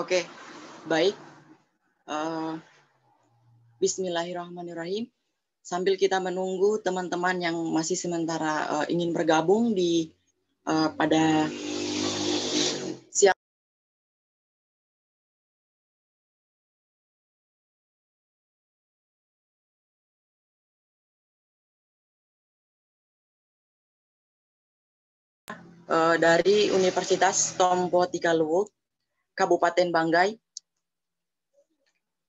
Oke, baik. Bismillahirrahmanirrahim. Sambil kita menunggu teman-teman yang masih sementara ingin bergabung di pada siang. Dari Universitas Tompo Tikaluwu, Kabupaten Banggai.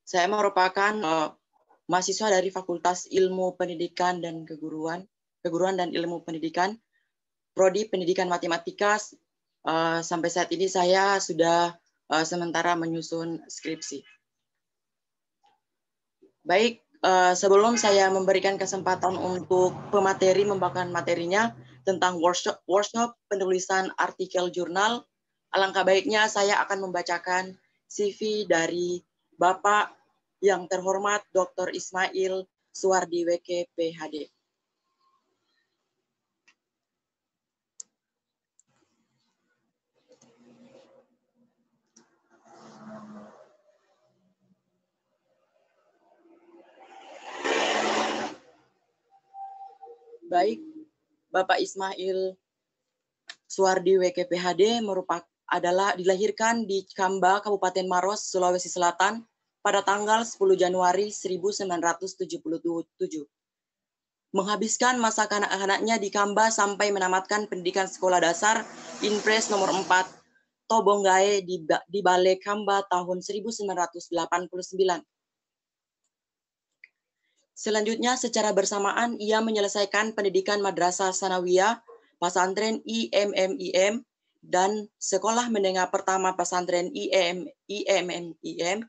Saya merupakan mahasiswa dari Fakultas Ilmu Pendidikan dan Keguruan dan Ilmu Pendidikan, Prodi Pendidikan Matematika. Sampai saat ini saya sudah sementara menyusun skripsi. Baik, sebelum saya memberikan kesempatan untuk pemateri membawakan materinya tentang workshop penulisan artikel jurnal, alangkah baiknya saya akan membacakan CV dari Bapak yang terhormat Dr. Ismail Suwardi WK, PhD. Baik, Bapak Ismail Suwardi WK, PhD adalah dilahirkan di Kamba, Kabupaten Maros, Sulawesi Selatan pada tanggal 10 Januari 1977. Menghabiskan masa kanak-kanaknya di Kamba sampai menamatkan pendidikan sekolah dasar Impres nomor 4 Tobonggae di Balai Kamba tahun 1989. Selanjutnya, secara bersamaan, ia menyelesaikan pendidikan Madrasah Sanawiyah, Pesantren IMMIM, dan Sekolah Menengah Pertama Pesantren IMMIM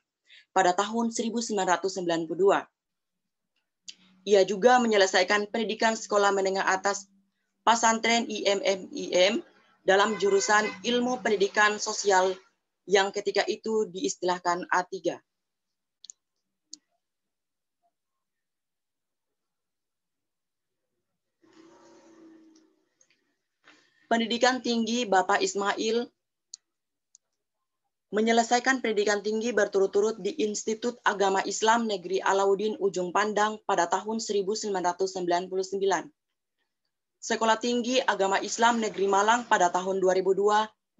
pada tahun 1992. Ia juga menyelesaikan pendidikan Sekolah Menengah Atas Pesantren IMMIM dalam jurusan Ilmu Pendidikan Sosial yang ketika itu diistilahkan A3. Pendidikan tinggi Bapak Ismail menyelesaikan pendidikan tinggi berturut-turut di Institut Agama Islam Negeri Alauddin Ujung Pandang pada tahun 1999. Sekolah Tinggi Agama Islam Negeri Malang pada tahun 2002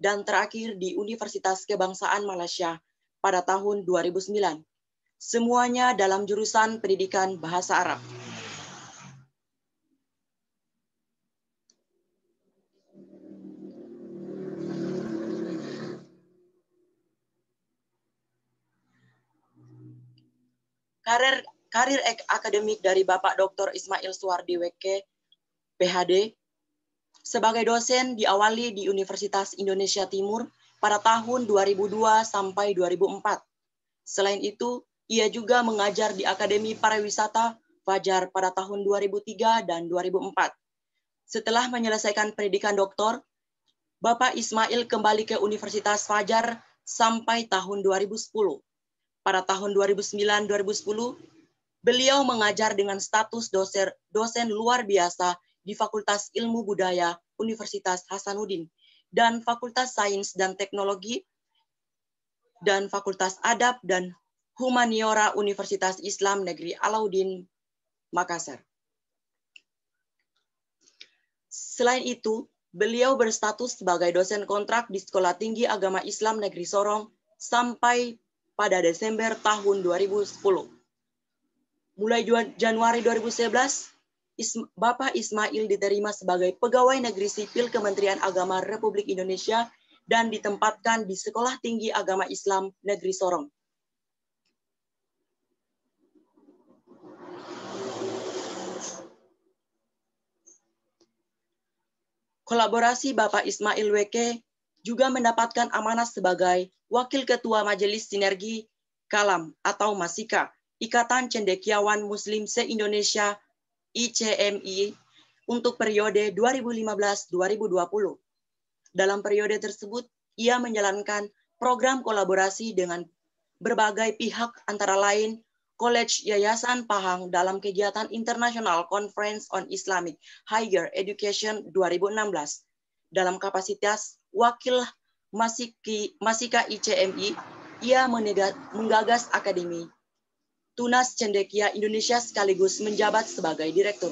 dan terakhir di Universitas Kebangsaan Malaysia pada tahun 2009. Semuanya dalam jurusan pendidikan bahasa Arab. Karir akademik dari Bapak Dr. Ismail Suwardi WK, PhD, sebagai dosen diawali di Universitas Indonesia Timur pada tahun 2002 sampai 2004. Selain itu, ia juga mengajar di Akademi Pariwisata Fajar pada tahun 2003 dan 2004. Setelah menyelesaikan pendidikan doktor, Bapak Ismail kembali ke Universitas Fajar sampai tahun 2010. Pada tahun 2009-2010, beliau mengajar dengan status dosen luar biasa di Fakultas Ilmu Budaya Universitas Hasanuddin dan Fakultas Sains dan Teknologi dan Fakultas Adab dan Humaniora Universitas Islam Negeri Alauddin, Makassar. Selain itu, beliau berstatus sebagai dosen kontrak di Sekolah Tinggi Agama Islam Negeri Sorong sampai pada Desember tahun 2010. Mulai Januari 2011, Bapak Ismail diterima sebagai pegawai negeri sipil Kementerian Agama Republik Indonesia dan ditempatkan di Sekolah Tinggi Agama Islam Negeri Sorong. Kolaborasi Bapak Ismail WK juga mendapatkan amanah sebagai Wakil Ketua Majelis Sinergi Kalam atau Masika, Ikatan Cendekiawan Muslim se-Indonesia ICMI untuk periode 2015-2020. Dalam periode tersebut, ia menjalankan program kolaborasi dengan berbagai pihak antara lain College Yayasan Pahang dalam kegiatan International Conference on Islamic Higher Education 2016 dalam kapasitas wakil Masika ICMI. ia menggagas Akademi Tunas Cendekia Indonesia sekaligus menjabat sebagai direktur.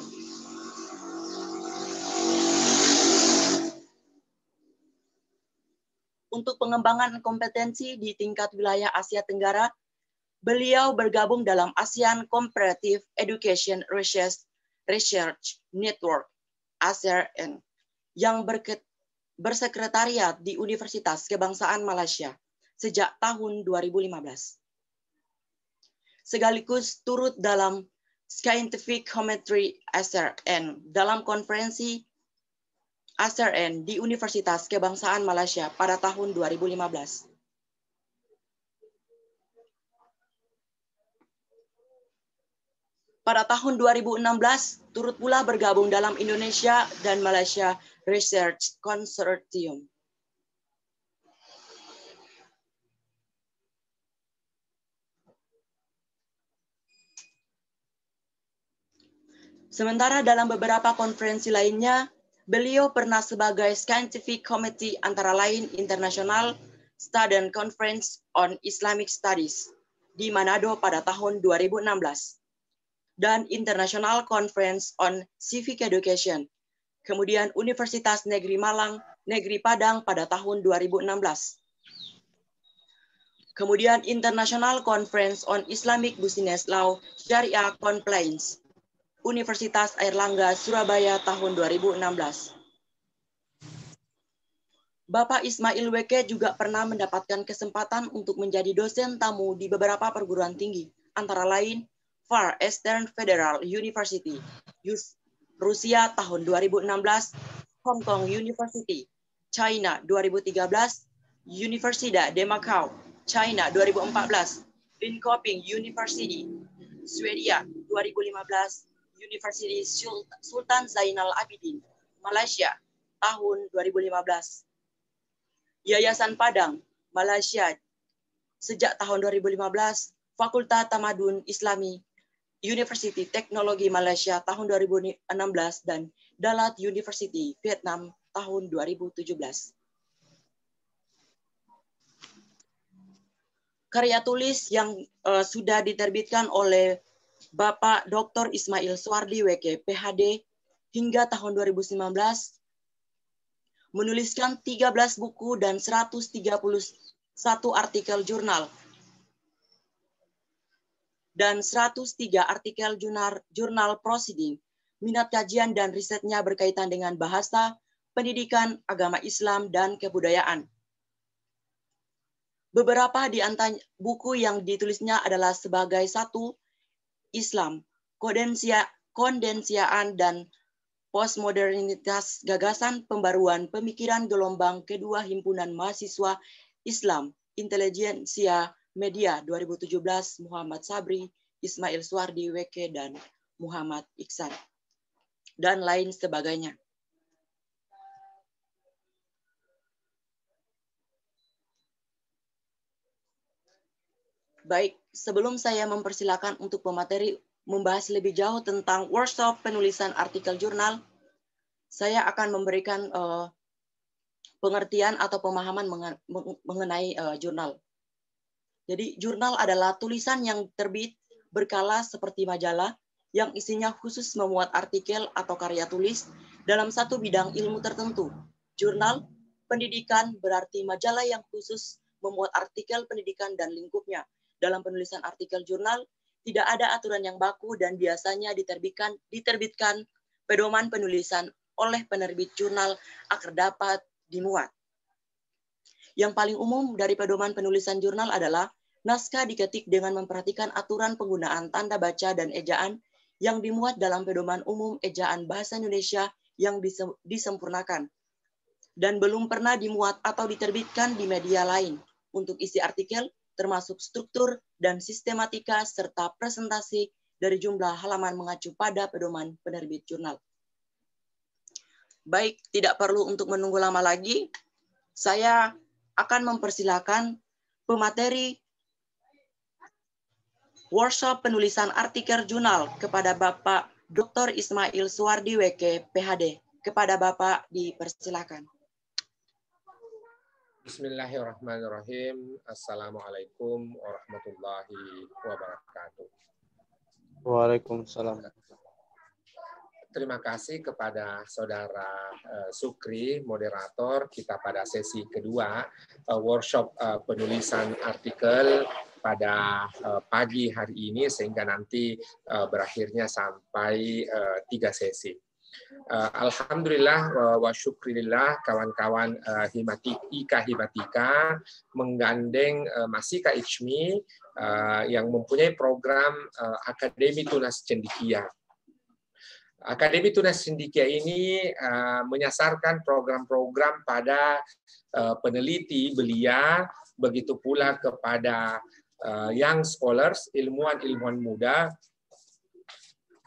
Untuk pengembangan kompetensi di tingkat wilayah Asia Tenggara, beliau bergabung dalam ASEAN Comparative Education Research Network (ASEAN) yang bersekretariat di Universitas Kebangsaan Malaysia sejak tahun 2015. Sekaligus turut dalam Scientific Commentary ASEAN dalam konferensi ASEAN di Universitas Kebangsaan Malaysia pada tahun 2015. Pada tahun 2016, turut pula bergabung dalam Indonesia dan Malaysia Research Consortium. Sementara dalam beberapa konferensi lainnya, beliau pernah sebagai Scientific Committee antara lain International Student Conference on Islamic Studies di Manado pada tahun 2016 dan International Conference on Civic Education, kemudian Universitas Negeri Malang, Negeri Padang pada tahun 2016. Kemudian International Conference on Islamic Business Law Syariah Compliance, Universitas Airlangga, Surabaya tahun 2016. Bapak Ismail Weke juga pernah mendapatkan kesempatan untuk menjadi dosen tamu di beberapa perguruan tinggi, antara lain Far Eastern Federal University, Rusia tahun 2016, Hong Kong University, China 2013, Universidad de Macau, China 2014, Linköping University, Swedia 2015, University Sultan Zainal Abidin, Malaysia, tahun 2015. Yayasan Padang, Malaysia, sejak tahun 2015, Fakultas Tamadun Islami, University Teknologi Malaysia, tahun 2016, dan Dalat University, Vietnam, tahun 2017. Karya tulis yang sudah diterbitkan oleh Bapak Dr. Ismail Suwardi Weke, PhD, hingga tahun 2019, menuliskan 13 buku dan 131 artikel jurnal, dan 103 artikel jurnal proceeding. Minat kajian dan risetnya berkaitan dengan bahasa, pendidikan, agama Islam, dan kebudayaan. Beberapa di antara buku yang ditulisnya adalah sebagai 1, Islam, kondensiaan dan postmodernitas, gagasan pembaruan pemikiran gelombang kedua Himpunan Mahasiswa Islam, Intelijensia Media 2017, Muhammad Sabri, Ismail Suwardi Weke, dan Muhammad Iksan, dan lain sebagainya. Baik, sebelum saya mempersilakan untuk pemateri membahas lebih jauh tentang workshop penulisan artikel jurnal, saya akan memberikan pengertian atau pemahaman mengenai jurnal. Jadi jurnal adalah tulisan yang terbit berkala seperti majalah yang isinya khusus memuat artikel atau karya tulis dalam satu bidang ilmu tertentu. Jurnal pendidikan berarti majalah yang khusus memuat artikel pendidikan dan lingkupnya. Dalam penulisan artikel jurnal, tidak ada aturan yang baku dan biasanya diterbitkan pedoman penulisan oleh penerbit jurnal agar dapat dimuat. Yang paling umum dari pedoman penulisan jurnal adalah naskah diketik dengan memperhatikan aturan penggunaan tanda baca dan ejaan yang dimuat dalam pedoman umum ejaan bahasa Indonesia yang disempurnakan dan belum pernah dimuat atau diterbitkan di media lain. Untuk isi artikel, termasuk struktur dan sistematika serta presentasi dari jumlah halaman mengacu pada pedoman penerbit jurnal. Baik, tidak perlu untuk menunggu lama lagi, saya akan mempersilakan pemateri workshop penulisan artikel jurnal kepada Bapak Dr. Ismail Suwardi Weke, PhD. Kepada Bapak dipersilakan. Bismillahirrahmanirrahim. Assalamualaikum warahmatullahi wabarakatuh. Waalaikumsalam. Terima kasih kepada Saudara Sukri, moderator kita pada sesi kedua workshop penulisan artikel pada pagi hari ini, sehingga nanti berakhirnya sampai 3 sesi. Alhamdulillah wa syukrilillah, kawan-kawan himatika menggandeng Masika Ichmi yang mempunyai program Akademi Tunas Cendekia. Akademi Tunas Cendekia ini menyasarkan program-program pada peneliti belia, begitu pula kepada young scholars, ilmuwan-ilmuwan muda,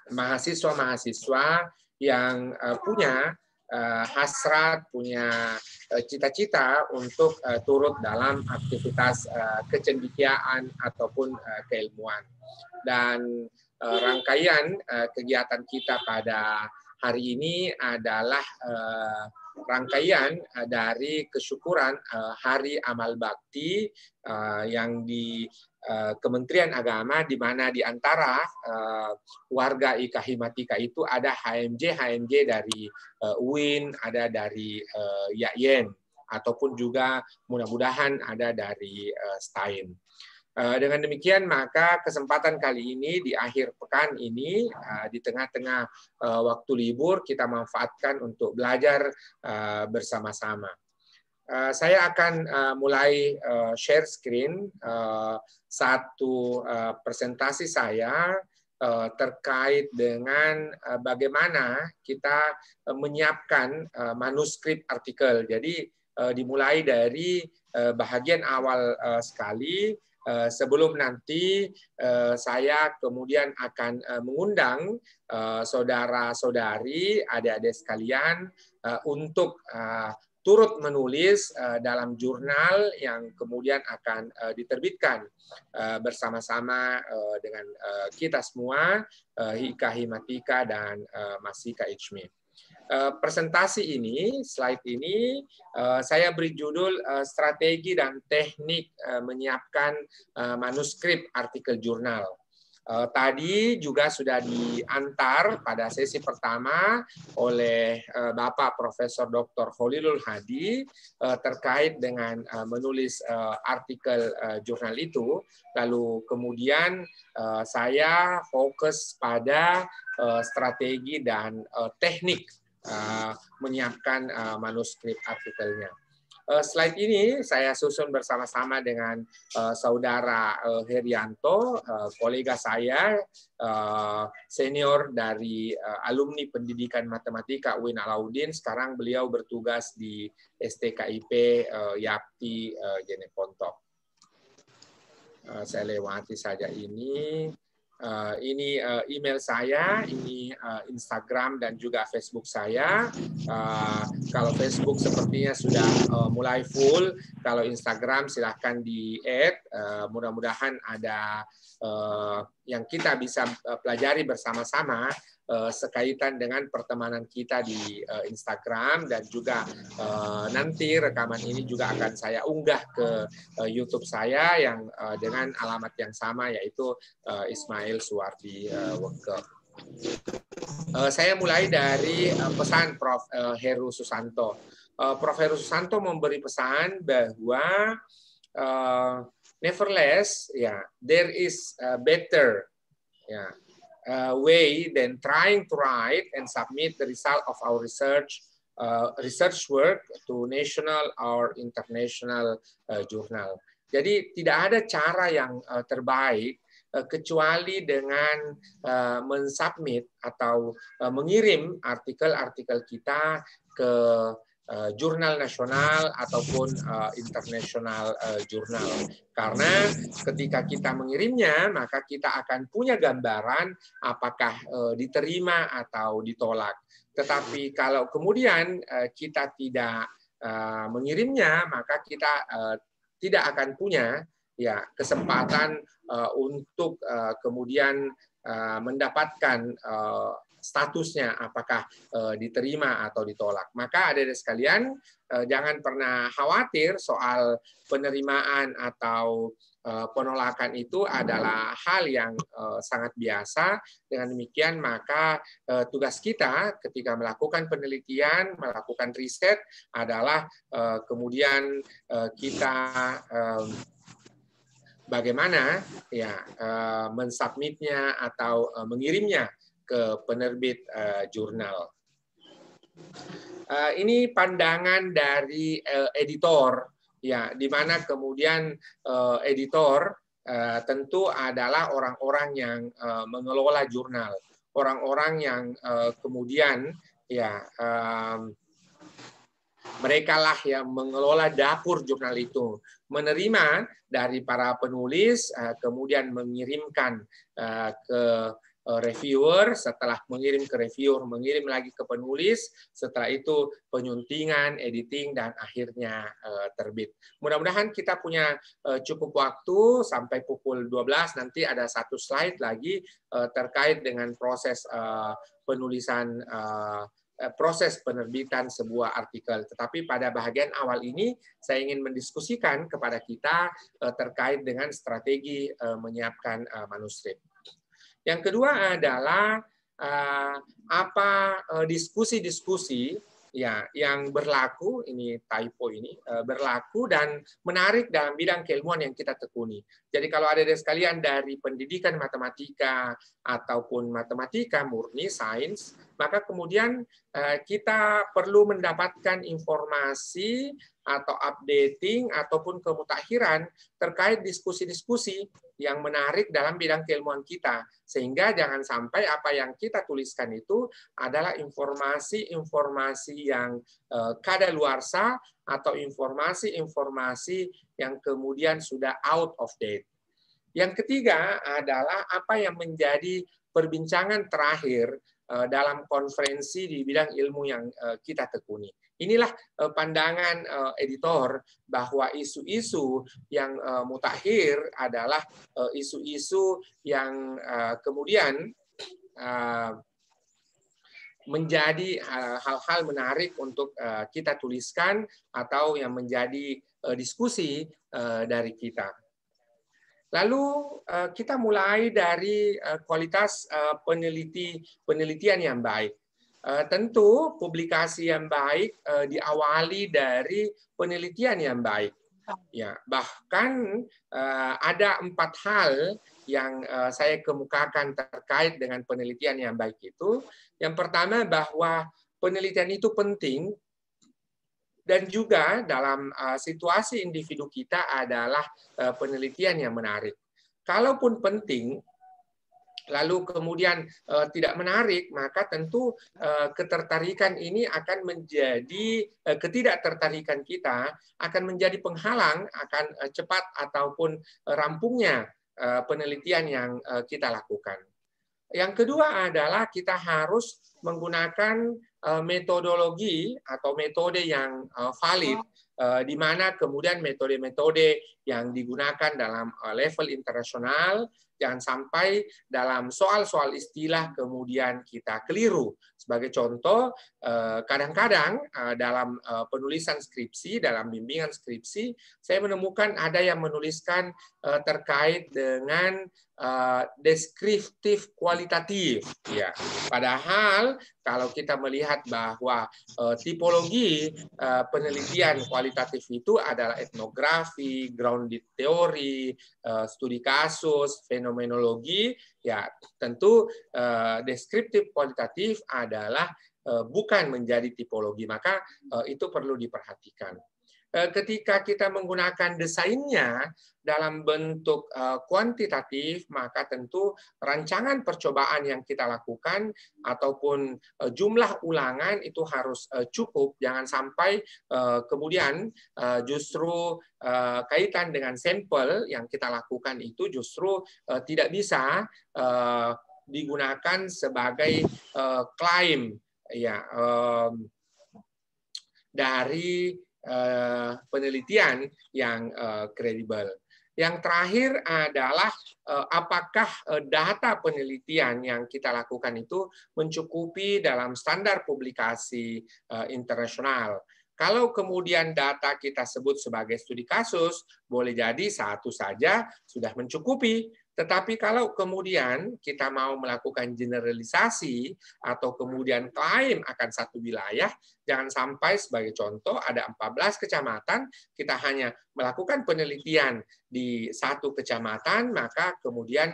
mahasiswa-mahasiswa yang punya hasrat, punya cita-cita untuk turut dalam aktivitas kecendekiaan ataupun keilmuan. Dan rangkaian kegiatan kita pada hari ini adalah rangkaian dari kesyukuran Hari Amal Bakti yang di Kementerian Agama, di mana di antara warga IKA Himatika itu ada HMJ dari UIN, ada dari YAIN, ataupun juga mudah-mudahan ada dari STAIN. Dengan demikian, maka kesempatan kali ini di akhir pekan ini, di tengah-tengah waktu libur, kita manfaatkan untuk belajar bersama-sama. Saya akan mulai share screen satu presentasi saya terkait dengan bagaimana kita menyiapkan manuskrip artikel. Jadi dimulai dari bahagian awal sekali. Sebelum nanti saya kemudian akan mengundang saudara-saudari, adik-adik sekalian untuk turut menulis dalam jurnal yang kemudian akan diterbitkan bersama-sama dengan kita semua, IKA Himatika dan Masika Ichmi. Presentasi ini, slide ini, saya beri judul Strategi dan Teknik Menyiapkan Manuskrip Artikel Jurnal. Tadi juga sudah diantar pada sesi pertama oleh Bapak Profesor Dr. Khalilul Hadi terkait dengan menulis artikel jurnal itu. Lalu kemudian saya fokus pada strategi dan teknik menyiapkan manuskrip artikelnya. Slide ini saya susun bersama-sama dengan saudara Herianto, kolega saya, senior dari alumni pendidikan matematika UIN Alauddin. Sekarang beliau bertugas di STKIP Yapti Jeneponto. Saya lewati saja ini. Ini email saya, ini Instagram dan juga Facebook saya. Kalau Facebook sepertinya sudah mulai full, kalau Instagram silahkan di-add. Mudah-mudahan ada yang kita bisa pelajari bersama-sama sekaitan dengan pertemanan kita di Instagram, dan juga nanti rekaman ini juga akan saya unggah ke YouTube saya yang dengan alamat yang sama, yaitu Ismail Suwardi Weke. Saya mulai dari pesan Prof. Heru Susanto. Prof. Heru Susanto memberi pesan bahwa nevertheless, there is a better way than trying to write and submit the result of our research work to national or international journal. Jadi tidak ada cara yang terbaik kecuali dengan mensubmit atau mengirim artikel-artikel kita ke jurnal nasional ataupun internasional jurnal. Karena ketika kita mengirimnya, maka kita akan punya gambaran apakah diterima atau ditolak. Tetapi kalau kemudian kita tidak mengirimnya, maka kita tidak akan punya kesempatan untuk kemudian mendapatkan statusnya, apakah diterima atau ditolak. Maka adik-adik sekalian, jangan pernah khawatir soal penerimaan atau penolakan itu adalah hal yang sangat biasa. Dengan demikian, maka tugas kita ketika melakukan penelitian, melakukan riset adalah kemudian kita bagaimana ya mensubmitnya atau mengirimnya ke penerbit jurnal. Ini pandangan dari editor, ya, di mana kemudian editor tentu adalah orang-orang yang mengelola jurnal, orang-orang yang kemudian ya mereka lah yang mengelola dapur jurnal itu, menerima dari para penulis, kemudian mengirimkan ke reviewer, setelah mengirim ke reviewer, mengirim lagi ke penulis, setelah itu penyuntingan, editing, dan akhirnya terbit. Mudah-mudahan kita punya cukup waktu sampai pukul 12, nanti ada satu slide lagi terkait dengan proses penulisan proses penerbitan sebuah artikel. Tetapi pada bagian awal ini saya ingin mendiskusikan kepada kita terkait dengan strategi menyiapkan manuskrip. Yang kedua adalah apa diskusi-diskusi ya yang berlaku, ini typo ini, berlaku dan menarik dalam bidang keilmuan yang kita tekuni. Jadi kalau adik-adik sekalian dari pendidikan matematika ataupun matematika murni, sains, maka kemudian kita perlu mendapatkan informasi atau updating ataupun kemutakhiran terkait diskusi-diskusi yang menarik dalam bidang keilmuan kita. Sehingga jangan sampai apa yang kita tuliskan itu adalah informasi-informasi yang kadaluarsa atau informasi-informasi yang kemudian sudah out of date. Yang ketiga adalah apa yang menjadi perbincangan terakhir dalam konferensi di bidang ilmu yang kita tekuni. Inilah pandangan editor bahwa isu-isu yang mutakhir adalah isu-isu yang kemudian menjadi hal-hal menarik untuk kita tuliskan atau yang menjadi diskusi dari kita. Lalu kita mulai dari kualitas penelitian yang baik. Tentu publikasi yang baik diawali dari penelitian yang baik. Ya, bahkan ada 4 hal yang saya kemukakan terkait dengan penelitian yang baik itu. Yang pertama bahwa penelitian itu penting. Dan juga dalam situasi individu kita adalah penelitian yang menarik. Kalaupun penting, lalu kemudian tidak menarik, maka tentu ketertarikan ini akan menjadi, ketidaktertarikan kita akan menjadi penghalang akan cepat ataupun rampungnya penelitian yang kita lakukan. Yang kedua adalah kita harus menggunakan metodologi atau metode yang valid, di mana kemudian metode-metode yang digunakan dalam level internasional, jangan sampai dalam soal-soal istilah kemudian kita keliru. Sebagai contoh, kadang-kadang dalam penulisan skripsi, dalam bimbingan skripsi, saya menemukan ada yang menuliskan terkait dengan deskriptif kualitatif, ya. Padahal kalau kita melihat bahwa tipologi penelitian kualitatif itu adalah etnografi, grounded theory, studi kasus, fenomenologi, ya tentu deskriptif kualitatif adalah bukan menjadi tipologi, maka itu perlu diperhatikan. Ketika kita menggunakan desainnya dalam bentuk kuantitatif, maka tentu rancangan percobaan yang kita lakukan ataupun jumlah ulangan itu harus cukup. Jangan sampai kemudian justru kaitan dengan sampel yang kita lakukan itu justru tidak bisa digunakan sebagai klaim ya dari penelitian yang kredibel. Yang terakhir adalah apakah data penelitian yang kita lakukan itu mencukupi dalam standar publikasi internasional. Kalau kemudian data kita sebut sebagai studi kasus, boleh jadi satu saja sudah mencukupi. Tetapi kalau kemudian kita mau melakukan generalisasi atau kemudian klaim akan satu wilayah, jangan sampai sebagai contoh ada 14 kecamatan, kita hanya melakukan penelitian di satu kecamatan, maka kemudian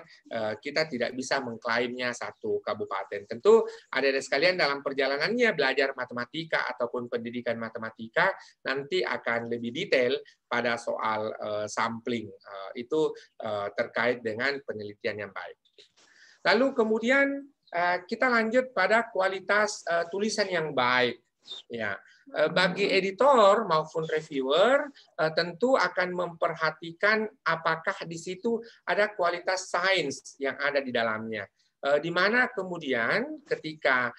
kita tidak bisa mengklaimnya satu kabupaten. Tentu adik-adik sekalian dalam perjalanannya belajar matematika ataupun pendidikan matematika nanti akan lebih detail pada soal sampling. Itu terkait dengan penelitian yang baik. Lalu kemudian kita lanjut pada kualitas tulisan yang baik. Ya, bagi editor maupun reviewer tentu akan memperhatikan apakah di situ ada kualitas sains yang ada di dalamnya. Di mana kemudian ketika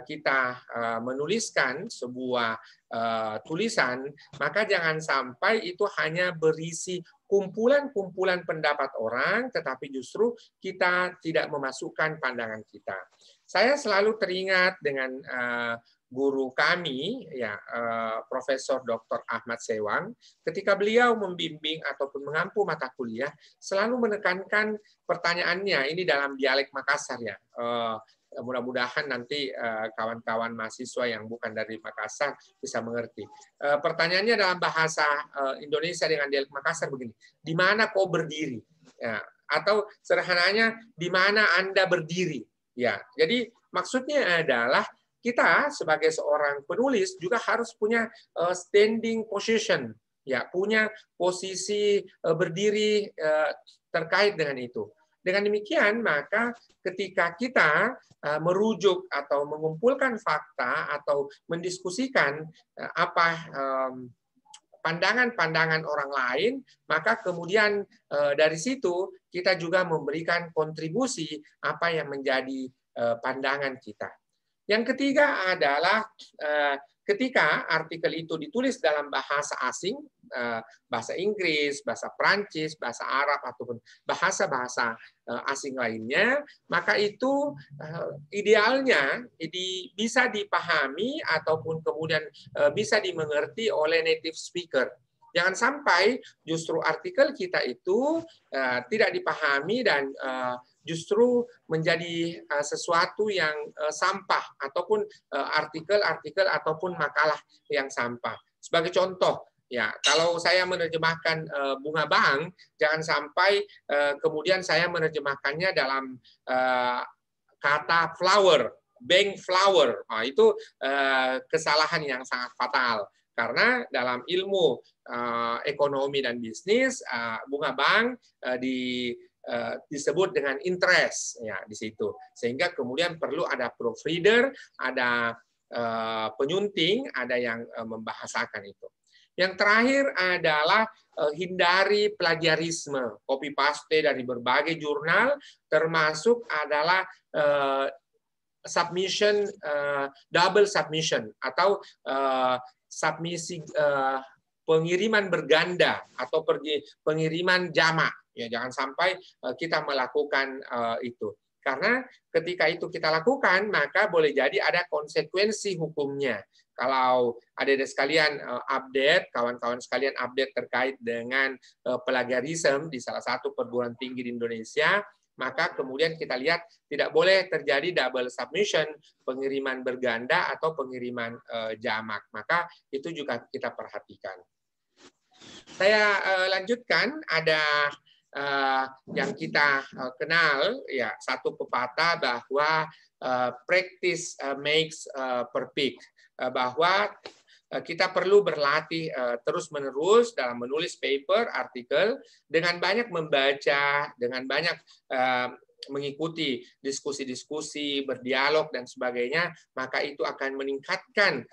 kita menuliskan sebuah tulisan, maka jangan sampai itu hanya berisi kumpulan-kumpulan pendapat orang, tetapi justru kita tidak memasukkan pandangan kita. Saya selalu teringat dengan guru kami, ya Profesor Dr. Ahmad Sewang, ketika beliau membimbing ataupun mengampu mata kuliah, selalu menekankan pertanyaannya ini dalam dialek Makassar ya. Mudah-mudahan nanti kawan-kawan mahasiswa yang bukan dari Makassar bisa mengerti. Pertanyaannya dalam bahasa Indonesia dengan dialek Makassar begini, di mana kau berdiri? Ya, atau sederhananya, di mana Anda berdiri? Ya, jadi maksudnya adalah kita sebagai seorang penulis juga harus punya standing position, ya, punya posisi berdiri terkait dengan itu. Dengan demikian, maka ketika kita merujuk atau mengumpulkan fakta atau mendiskusikan apa pandangan-pandangan orang lain, maka kemudian dari situ kita juga memberikan kontribusi apa yang menjadi pandangan kita. Yang ketiga adalah ketika artikel itu ditulis dalam bahasa asing, bahasa Inggris, bahasa Prancis, bahasa Arab, ataupun bahasa-bahasa asing lainnya, maka itu idealnya bisa dipahami ataupun kemudian bisa dimengerti oleh native speaker. Jangan sampai justru artikel kita itu tidak dipahami dan justru menjadi sesuatu yang sampah ataupun artikel-artikel ataupun makalah yang sampah. Sebagai contoh, ya kalau saya menerjemahkan bunga bang, jangan sampai kemudian saya menerjemahkannya dalam kata flower, bank flower. Nah, itu kesalahan yang sangat fatal. Karena dalam ilmu ekonomi dan bisnis, bunga bank disebut dengan interest ya di situ. Sehingga kemudian perlu ada proofreader, ada penyunting, ada yang membahasakan itu. Yang terakhir adalah hindari plagiarisme, copy paste dari berbagai jurnal, termasuk adalah submission, double submission atau submisi pengiriman berganda atau pengiriman jamak. Ya, jangan sampai kita melakukan itu. Karena ketika itu kita lakukan, maka boleh jadi ada konsekuensi hukumnya. Kalau adik-adik sekalian update, kawan-kawan sekalian update terkait dengan plagiarisme di salah satu perguruan tinggi di Indonesia, maka kemudian kita lihat tidak boleh terjadi double submission, pengiriman berganda atau pengiriman jamak. Maka itu juga kita perhatikan. Saya lanjutkan, ada yang kita kenal, ya satu pepatah bahwa practice makes perfect, bahwa kita perlu berlatih terus-menerus dalam menulis paper, artikel, dengan banyak membaca, dengan banyak mengikuti diskusi-diskusi, berdialog, dan sebagainya, maka itu akan meningkatkan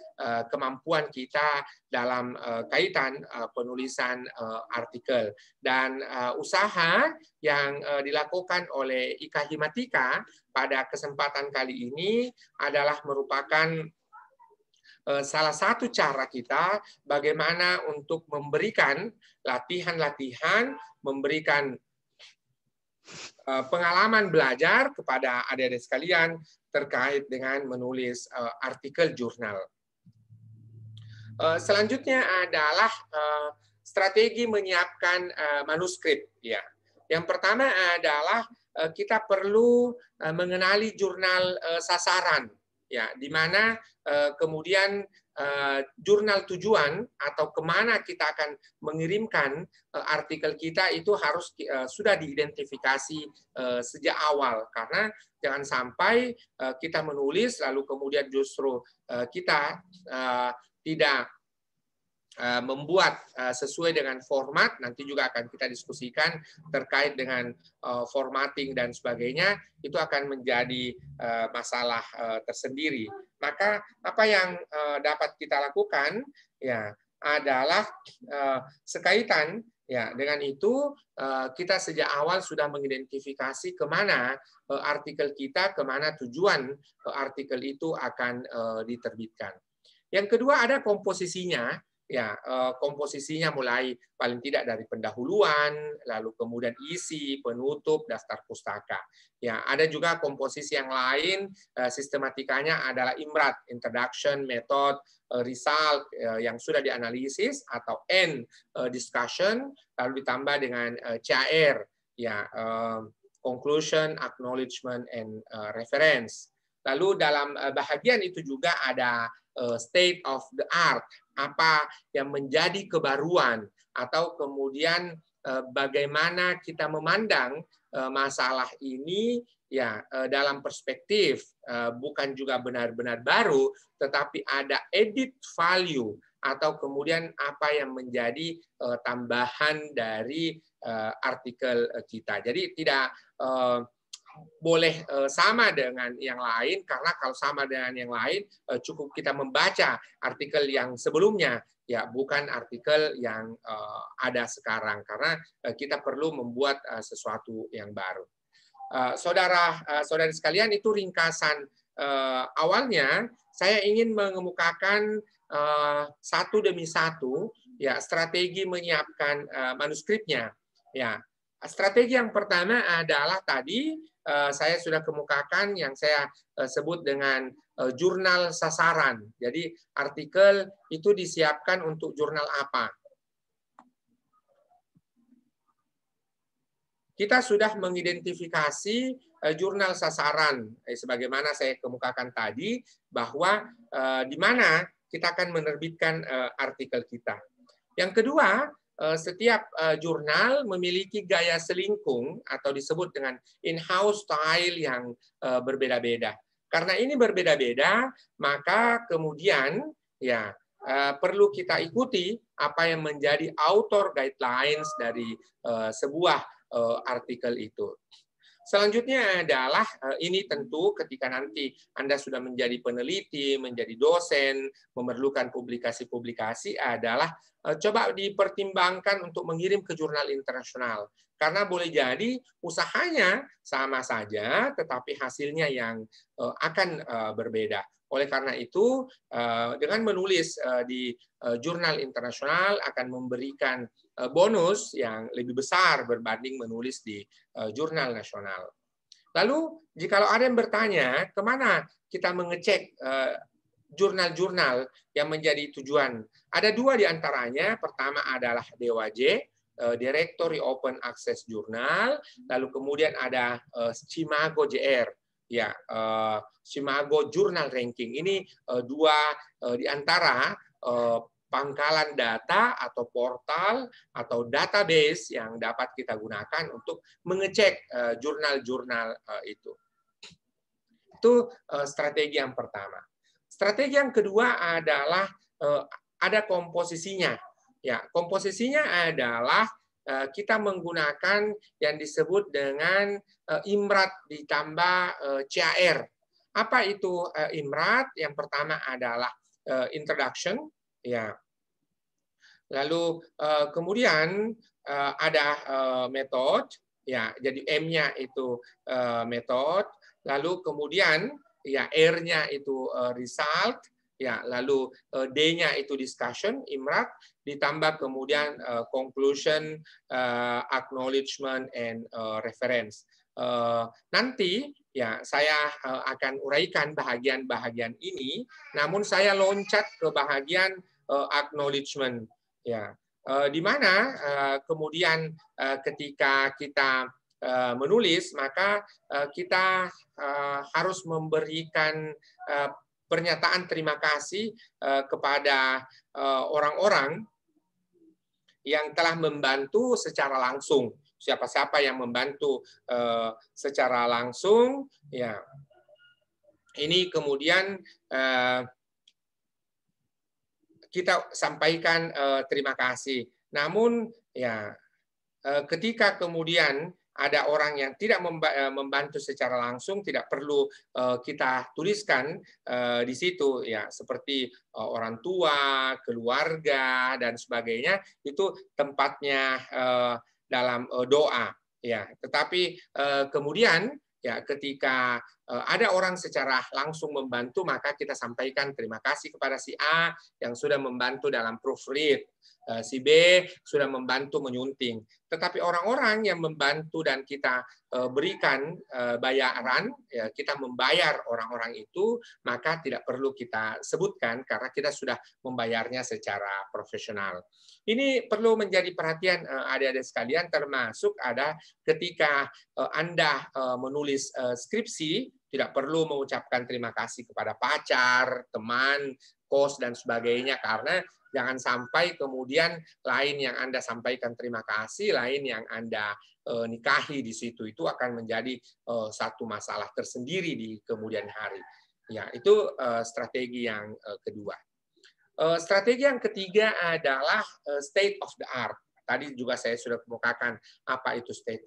kemampuan kita dalam kaitan penulisan artikel. Dan usaha yang dilakukan oleh IKA Himatika pada kesempatan kali ini adalah merupakan salah satu cara kita bagaimana untuk memberikan latihan-latihan, memberikan pengalaman belajar kepada adik-adik sekalian terkait dengan menulis artikel jurnal. Selanjutnya adalah strategi menyiapkan manuskrip. Ya, yang pertama adalah kita perlu mengenali jurnal sasaran, ya, di mana kemudian jurnal tujuan atau kemana kita akan mengirimkan artikel kita itu harus sudah diidentifikasi sejak awal, karena jangan sampai kita menulis lalu kemudian justru kita tidak membuat sesuai dengan format. Nanti juga akan kita diskusikan terkait dengan formatting dan sebagainya, itu akan menjadi masalah tersendiri. Maka apa yang dapat kita lakukan ya adalah sekaitan ya dengan itu kita sejak awal sudah mengidentifikasi kemana artikel kita, kemana tujuan artikel itu akan diterbitkan. Yang kedua ada komposisinya. Ya, komposisinya mulai paling tidak dari pendahuluan, lalu kemudian isi, penutup, daftar pustaka. Ya, ada juga komposisi yang lain, sistematikanya adalah IMRAT, Introduction, Method, Result, yang sudah dianalisis, atau End, Discussion, lalu ditambah dengan CAR, ya, Conclusion, Acknowledgement, and Reference. Lalu dalam bahagian itu juga ada state of the art, apa yang menjadi kebaruan, atau kemudian bagaimana kita memandang masalah ini ya dalam perspektif bukan juga benar-benar baru, tetapi ada added value, atau kemudian apa yang menjadi tambahan dari artikel kita. Jadi tidak boleh sama dengan yang lain, karena kalau sama dengan yang lain cukup kita membaca artikel yang sebelumnya, ya bukan artikel yang ada sekarang, karena kita perlu membuat sesuatu yang baru. Saudara-saudari sekalian, itu ringkasan awalnya. Saya ingin mengemukakan satu demi satu ya strategi menyiapkan manuskripnya. Ya, strategi yang pertama adalah tadi saya sudah kemukakan yang saya sebut dengan jurnal sasaran. Jadi artikel itu disiapkan untuk jurnal apa. Kita sudah mengidentifikasi jurnal sasaran, sebagaimana saya kemukakan tadi, bahwa di mana kita akan menerbitkan artikel kita. Yang kedua, setiap jurnal memiliki gaya selingkung atau disebut dengan in-house style yang berbeda-beda. Karena ini berbeda-beda, maka kemudian ya perlu kita ikuti apa yang menjadi author guidelines dari sebuah artikel itu. Selanjutnya adalah ini tentu ketika nanti Anda sudah menjadi peneliti, menjadi dosen, memerlukan publikasi-publikasi adalah coba dipertimbangkan untuk mengirim ke jurnal internasional. Karena boleh jadi usahanya sama saja, tetapi hasilnya yang akan berbeda. Oleh karena itu, dengan menulis di jurnal internasional akan memberikan bonus yang lebih besar berbanding menulis di jurnal nasional. Lalu, jikalau ada yang bertanya, kemana kita mengecek jurnal-jurnal yang menjadi tujuan? Ada dua di antaranya. Pertama adalah DOAJ, Directory Open Access Journal. Lalu kemudian ada Scimago JR. Ya, Scimago Journal Ranking. Ini dua di antara pangkalan data atau portal atau database yang dapat kita gunakan untuk mengecek jurnal-jurnal itu. Itu strategi yang pertama. Strategi yang kedua adalah ada komposisinya. Ya, komposisinya adalah kita menggunakan yang disebut dengan IMRAT ditambah CAR. Apa itu IMRAT? Yang pertama adalah introduction, ya. Lalu kemudian ada metode, ya. Jadi M-nya itu metode. Lalu kemudian ya R-nya itu result. ya, lalu D-nya itu discussion, imrat, ditambah kemudian conclusion, acknowledgement, and reference. Nanti ya saya akan uraikan bahagian-bahagian ini, namun saya loncat ke bahagian acknowledgement, ya, di mana kemudian ketika kita menulis, maka kita harus memberikan pernyataan terima kasih kepada orang-orang yang telah membantu secara langsung. Siapa-siapa yang membantu secara langsung, ya, ini kemudian kita sampaikan terima kasih. Namun ya ketika kemudian ada orang yang tidak membantu secara langsung, tidak perlu kita tuliskan di situ, ya, seperti orang tua, keluarga, dan sebagainya, itu tempatnya dalam doa, ya. Tetapi kemudian ya ketika ada orang secara langsung membantu, maka kita sampaikan terima kasih kepada si A yang sudah membantu dalam proofread, si B sudah membantu menyunting. Tetapi orang-orang yang membantu dan kita berikan bayaran, ya, kita membayar orang-orang itu, maka tidak perlu kita sebutkan karena kita sudah membayarnya secara profesional. Ini perlu menjadi perhatian adik-adik sekalian, termasuk ada ketika Anda menulis skripsi, tidak perlu mengucapkan terima kasih kepada pacar, teman, kos, dan sebagainya, karena jangan sampai kemudian lain yang Anda sampaikan terima kasih, lain yang Anda nikahi di situ. Itu akan menjadi satu masalah tersendiri di kemudian hari. Ya, itu strategi yang kedua. Strategi yang ketiga adalah state of the art. Tadi juga saya sudah kemukakan apa itu state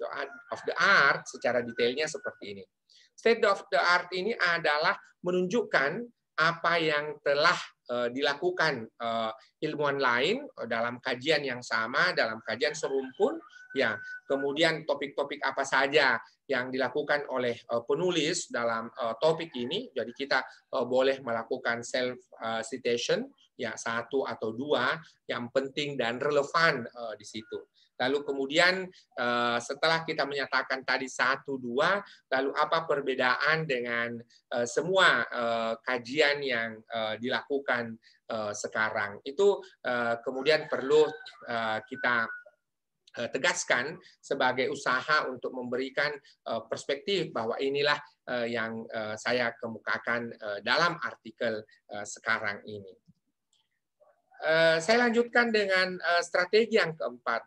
of the art secara detailnya seperti ini. State of the art ini adalah menunjukkan apa yang telah dilakukan ilmuwan lain dalam kajian yang sama, dalam kajian serumpun, ya. Kemudian topik-topik apa saja yang dilakukan oleh penulis dalam topik ini. Jadi kita boleh melakukan self citation, ya, 1 atau 2 yang penting dan relevan di situ. Lalu kemudian setelah kita menyatakan tadi 1, 2, lalu apa perbedaan dengan semua kajian yang dilakukan sekarang. Itu kemudian perlu kita tegaskan sebagai usaha untuk memberikan perspektif bahwa inilah yang saya kemukakan dalam artikel sekarang ini. Saya lanjutkan dengan strategi yang keempat.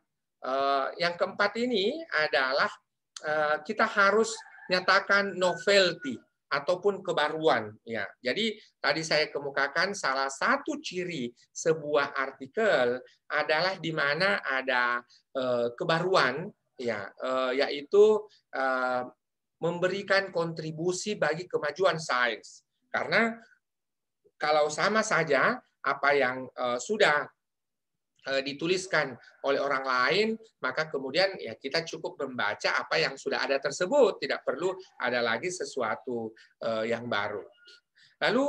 Yang keempat ini adalah kita harus nyatakan novelty ataupun kebaruan, ya. Jadi tadi saya kemukakan salah satu ciri sebuah artikel adalah di mana ada kebaruan, ya, yaitu memberikan kontribusi bagi kemajuan sains. Karena kalau sama saja apa yang sudah dituliskan oleh orang lain, maka kemudian ya kita cukup membaca apa yang sudah ada tersebut, tidak perlu ada lagi sesuatu yang baru. Lalu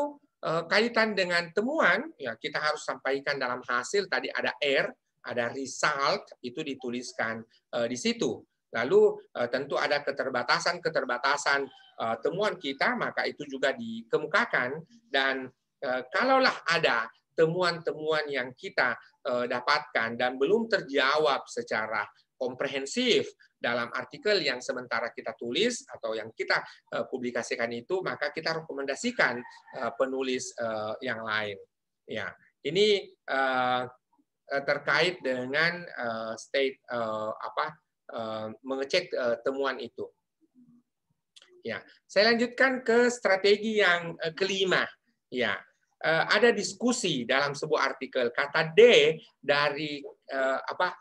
kaitan dengan temuan, ya kita harus sampaikan dalam hasil, tadi ada R, ada result, itu dituliskan di situ. Lalu tentu ada keterbatasan temuan kita, maka itu juga dikemukakan, dan kalaulah ada temuan-temuan yang kita dapatkan dan belum terjawab secara komprehensif dalam artikel yang sementara kita tulis atau yang kita publikasikan itu, maka kita rekomendasikan penulis yang lain. Ya, ini terkait dengan mengecek temuan itu. Ya, saya lanjutkan ke strategi yang kelima. Ya, ada diskusi dalam sebuah artikel. Kata D dari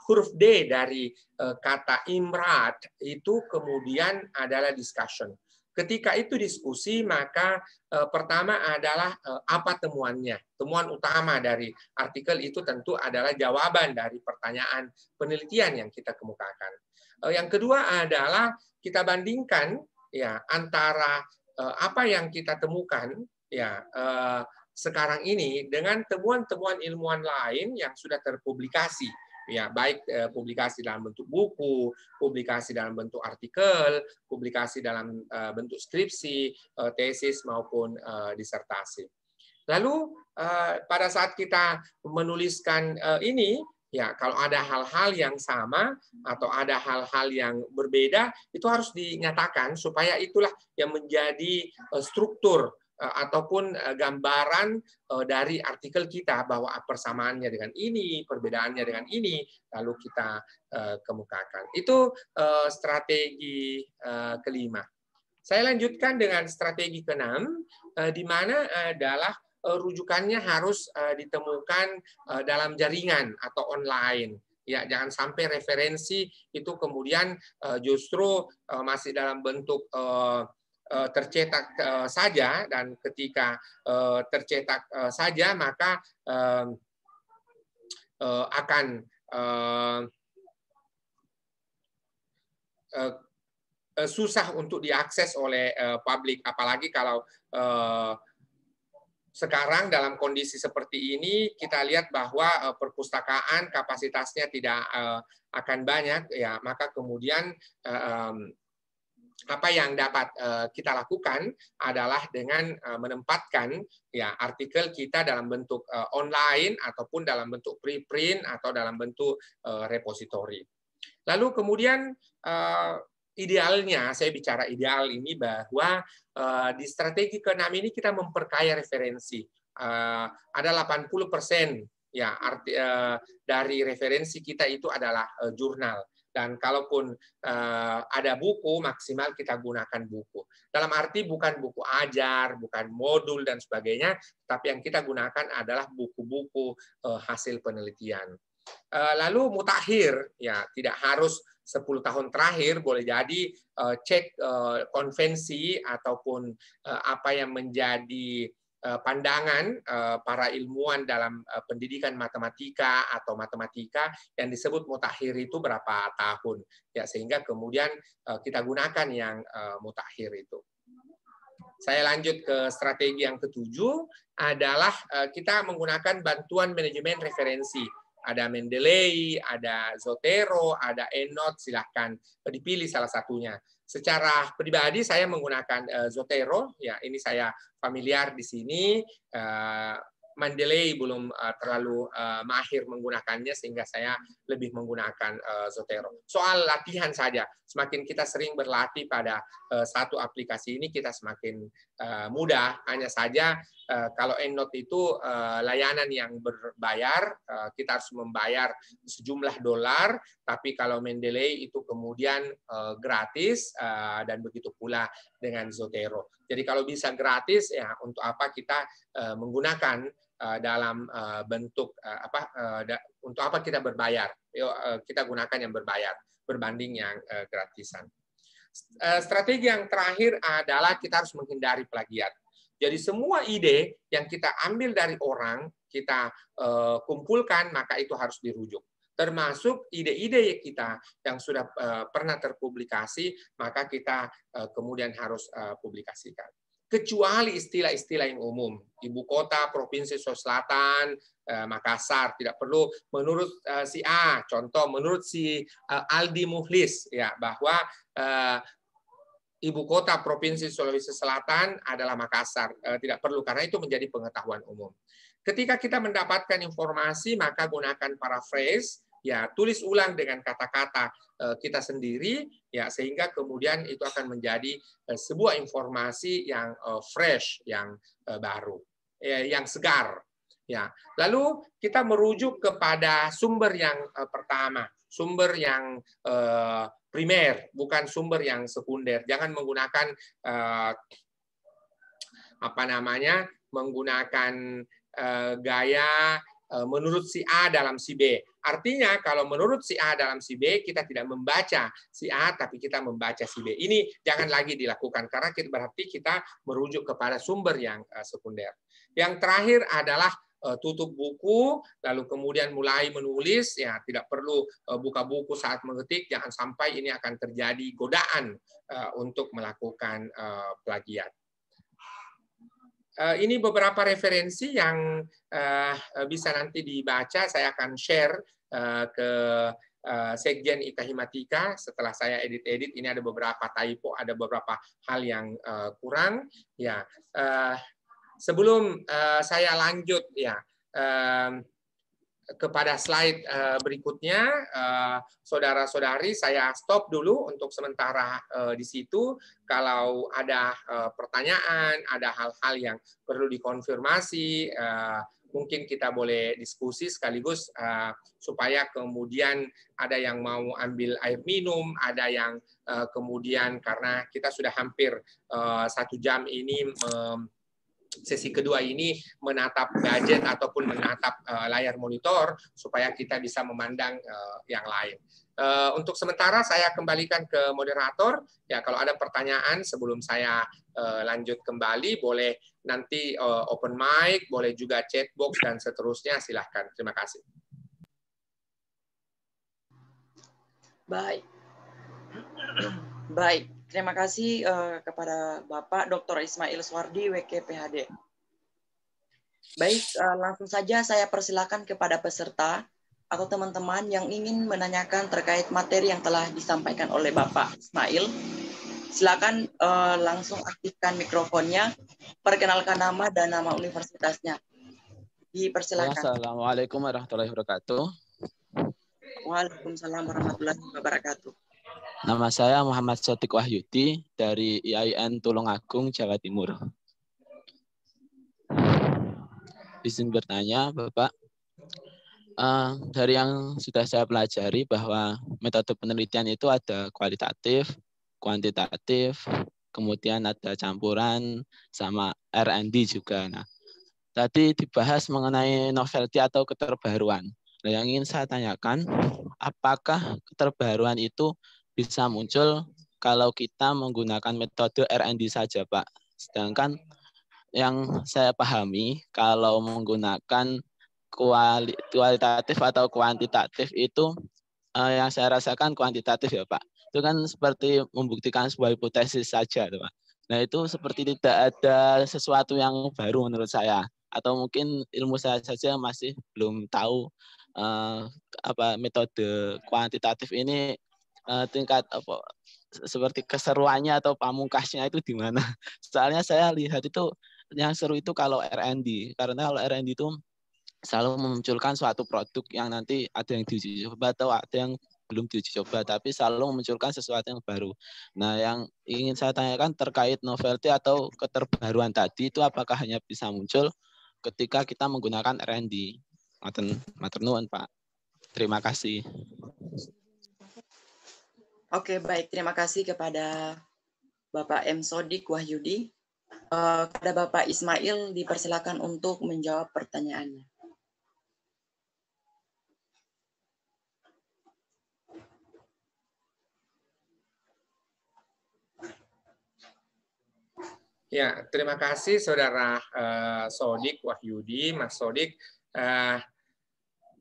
huruf D dari kata imrat itu kemudian adalah discussion. Ketika itu diskusi, maka pertama adalah apa temuannya. Temuan utama dari artikel itu tentu adalah jawaban dari pertanyaan penelitian yang kita kemukakan. Yang kedua adalah kita bandingkan, ya, antara apa yang kita temukan, ya, sekarang ini dengan temuan-temuan ilmuwan lain yang sudah terpublikasi, ya, baik publikasi dalam bentuk buku, publikasi dalam bentuk artikel, publikasi dalam bentuk skripsi, tesis maupun disertasi. Lalu pada saat kita menuliskan ini, ya, kalau ada hal-hal yang sama atau ada hal-hal yang berbeda, itu harus dinyatakan supaya itulah yang menjadi struktur ataupun gambaran dari artikel kita, bahwa persamaannya dengan ini, perbedaannya dengan ini, lalu kita kemukakan. Itu strategi kelima. Saya lanjutkan dengan strategi keenam, di mana adalah rujukannya harus ditemukan dalam jaringan atau online. Ya, jangan sampai referensi itu kemudian justru masih dalam bentuk tercetak saja, dan ketika tercetak saja maka akan susah untuk diakses oleh publik, apalagi kalau sekarang dalam kondisi seperti ini kita lihat bahwa perpustakaan kapasitasnya tidak akan banyak, ya, maka kemudian apa yang dapat kita lakukan adalah dengan menempatkan, ya, artikel kita dalam bentuk online ataupun dalam bentuk preprint atau dalam bentuk repositori. Lalu kemudian idealnya, saya bicara ideal ini, bahwa di strategi ke-6 ini kita memperkaya referensi. Ada 80% ya dari referensi kita itu adalah jurnal. Dan kalaupun ada buku, maksimal kita gunakan buku. Dalam arti bukan buku ajar, bukan modul dan sebagainya, tapi yang kita gunakan adalah buku-buku hasil penelitian. Lalu mutakhir, ya, tidak harus 10 tahun terakhir, boleh jadi cek konvensi ataupun apa yang menjadi pandangan para ilmuwan dalam pendidikan matematika atau matematika yang disebut mutakhir itu berapa tahun, ya, sehingga kemudian kita gunakan yang mutakhir itu. Saya lanjut ke strategi yang ketujuh, adalah kita menggunakan bantuan manajemen referensi. Ada Mendeley, ada Zotero, ada EndNote, silahkan dipilih salah satunya. Secara pribadi saya menggunakan Zotero, ya, ini saya familiar di sini. Mendeley belum terlalu mahir menggunakannya, sehingga saya lebih menggunakan Zotero. Soal latihan saja, semakin kita sering berlatih pada satu aplikasi ini, kita semakin mudah. Hanya saja kalau EndNote itu layanan yang berbayar, kita harus membayar sejumlah dolar, tapi kalau Mendeley itu kemudian gratis, dan begitu pula dengan Zotero. Jadi kalau bisa gratis, ya, untuk apa kita menggunakan dalam bentuk untuk apa kita berbayar? Yuk, kita gunakan yang berbayar berbanding yang gratisan. Strategi yang terakhir adalah kita harus menghindari plagiat. Jadi semua ide yang kita ambil dari orang, kita kumpulkan, maka itu harus dirujuk. Termasuk ide-ide kita yang sudah pernah terpublikasi, maka kita kemudian harus publikasikan. Kecuali istilah-istilah yang umum, ibu kota, provinsi Sulawesi Selatan, Makassar, tidak perlu menurut si A, contoh menurut si Aldi Muhlis, ya, bahwa ibu kota provinsi Sulawesi Selatan adalah Makassar, tidak perlu, karena itu menjadi pengetahuan umum. Ketika kita mendapatkan informasi, maka gunakan paraphrase, ya, tulis ulang dengan kata-kata kita sendiri, ya, sehingga kemudian itu akan menjadi sebuah informasi yang fresh, yang baru, yang segar, ya. Lalu kita merujuk kepada sumber yang pertama, sumber yang primer, bukan sumber yang sekunder. Jangan menggunakan menggunakan gaya menurut si A dalam si B. Artinya kalau menurut si A dalam si B, kita tidak membaca si A, tapi kita membaca si B. Ini jangan lagi dilakukan, karena berarti kita merujuk kepada sumber yang sekunder. Yang terakhir adalah tutup buku, lalu kemudian mulai menulis, ya, tidak perlu buka buku saat mengetik, jangan sampai ini akan terjadi godaan untuk melakukan plagiat. Ini beberapa referensi yang bisa nanti dibaca. Saya akan share ke Sekjen IKA Himatika. Setelah saya edit-edit, ini ada beberapa typo, ada beberapa hal yang kurang. Ya, sebelum saya lanjut ya kepada slide berikutnya, saudara-saudari, saya stop dulu untuk sementara di situ. Kalau ada pertanyaan, ada hal-hal yang perlu dikonfirmasi, mungkin kita boleh diskusi sekaligus supaya kemudian ada yang mau ambil air minum, ada yang kemudian karena kita sudah hampir 1 jam ini sesi kedua ini menatap gadget ataupun menatap layar monitor supaya kita bisa memandang yang lain. Untuk sementara saya kembalikan ke moderator. Ya, kalau ada pertanyaan sebelum saya lanjut kembali, boleh nanti open mic, boleh juga chat box dan seterusnya. Silahkan. Terima kasih. Baik. Baik. Terima kasih kepada Bapak Dr. Ismail Suwardi, WK PhD. Baik, langsung saja saya persilakan kepada peserta atau teman-teman yang ingin menanyakan terkait materi yang telah disampaikan oleh Bapak Ismail. Silakan langsung aktifkan mikrofonnya, perkenalkan nama dan nama universitasnya. Dipersilakan. Assalamualaikum warahmatullahi wabarakatuh. Waalaikumsalam warahmatullahi wabarakatuh. Nama saya Muhammad Sotik Wahyudi dari IAIN Tulungagung, Jawa Timur. Izin bertanya, Bapak. Dari yang sudah saya pelajari bahwa metode penelitian itu ada kualitatif, kuantitatif, kemudian ada campuran sama R&D juga. Nah, tadi dibahas mengenai novelty atau keterbaruan. Nah, yang ingin saya tanyakan, apakah keterbaruan itu bisa muncul kalau kita menggunakan metode R&D saja, Pak? Sedangkan yang saya pahami, kalau menggunakan kualitatif atau kuantitatif itu yang saya rasakan kuantitatif ya, Pak. Itu kan seperti membuktikan sebuah hipotesis saja, Pak. Nah, itu seperti tidak ada sesuatu yang baru menurut saya. Atau mungkin ilmu saya saja masih belum tahu metode kuantitatif ini tingkat seperti keseruannya atau pamungkasnya itu di mana. Soalnya saya lihat itu yang seru itu kalau R&D. Karena kalau R&D itu selalu memunculkan suatu produk yang nanti ada yang diuji coba atau ada yang belum diuji coba, tapi selalu memunculkan sesuatu yang baru. Nah, yang ingin saya tanyakan terkait novelty atau keterbaruan tadi itu apakah hanya bisa muncul ketika kita menggunakan R&D? Matur nuwun, Pak. Terima kasih. Oke, baik. Terima kasih kepada Bapak M. Sodik Wahyudi. Kepada Bapak Ismail dipersilakan untuk menjawab pertanyaannya. Ya, terima kasih Saudara Sodik Wahyudi, Mas Sodik.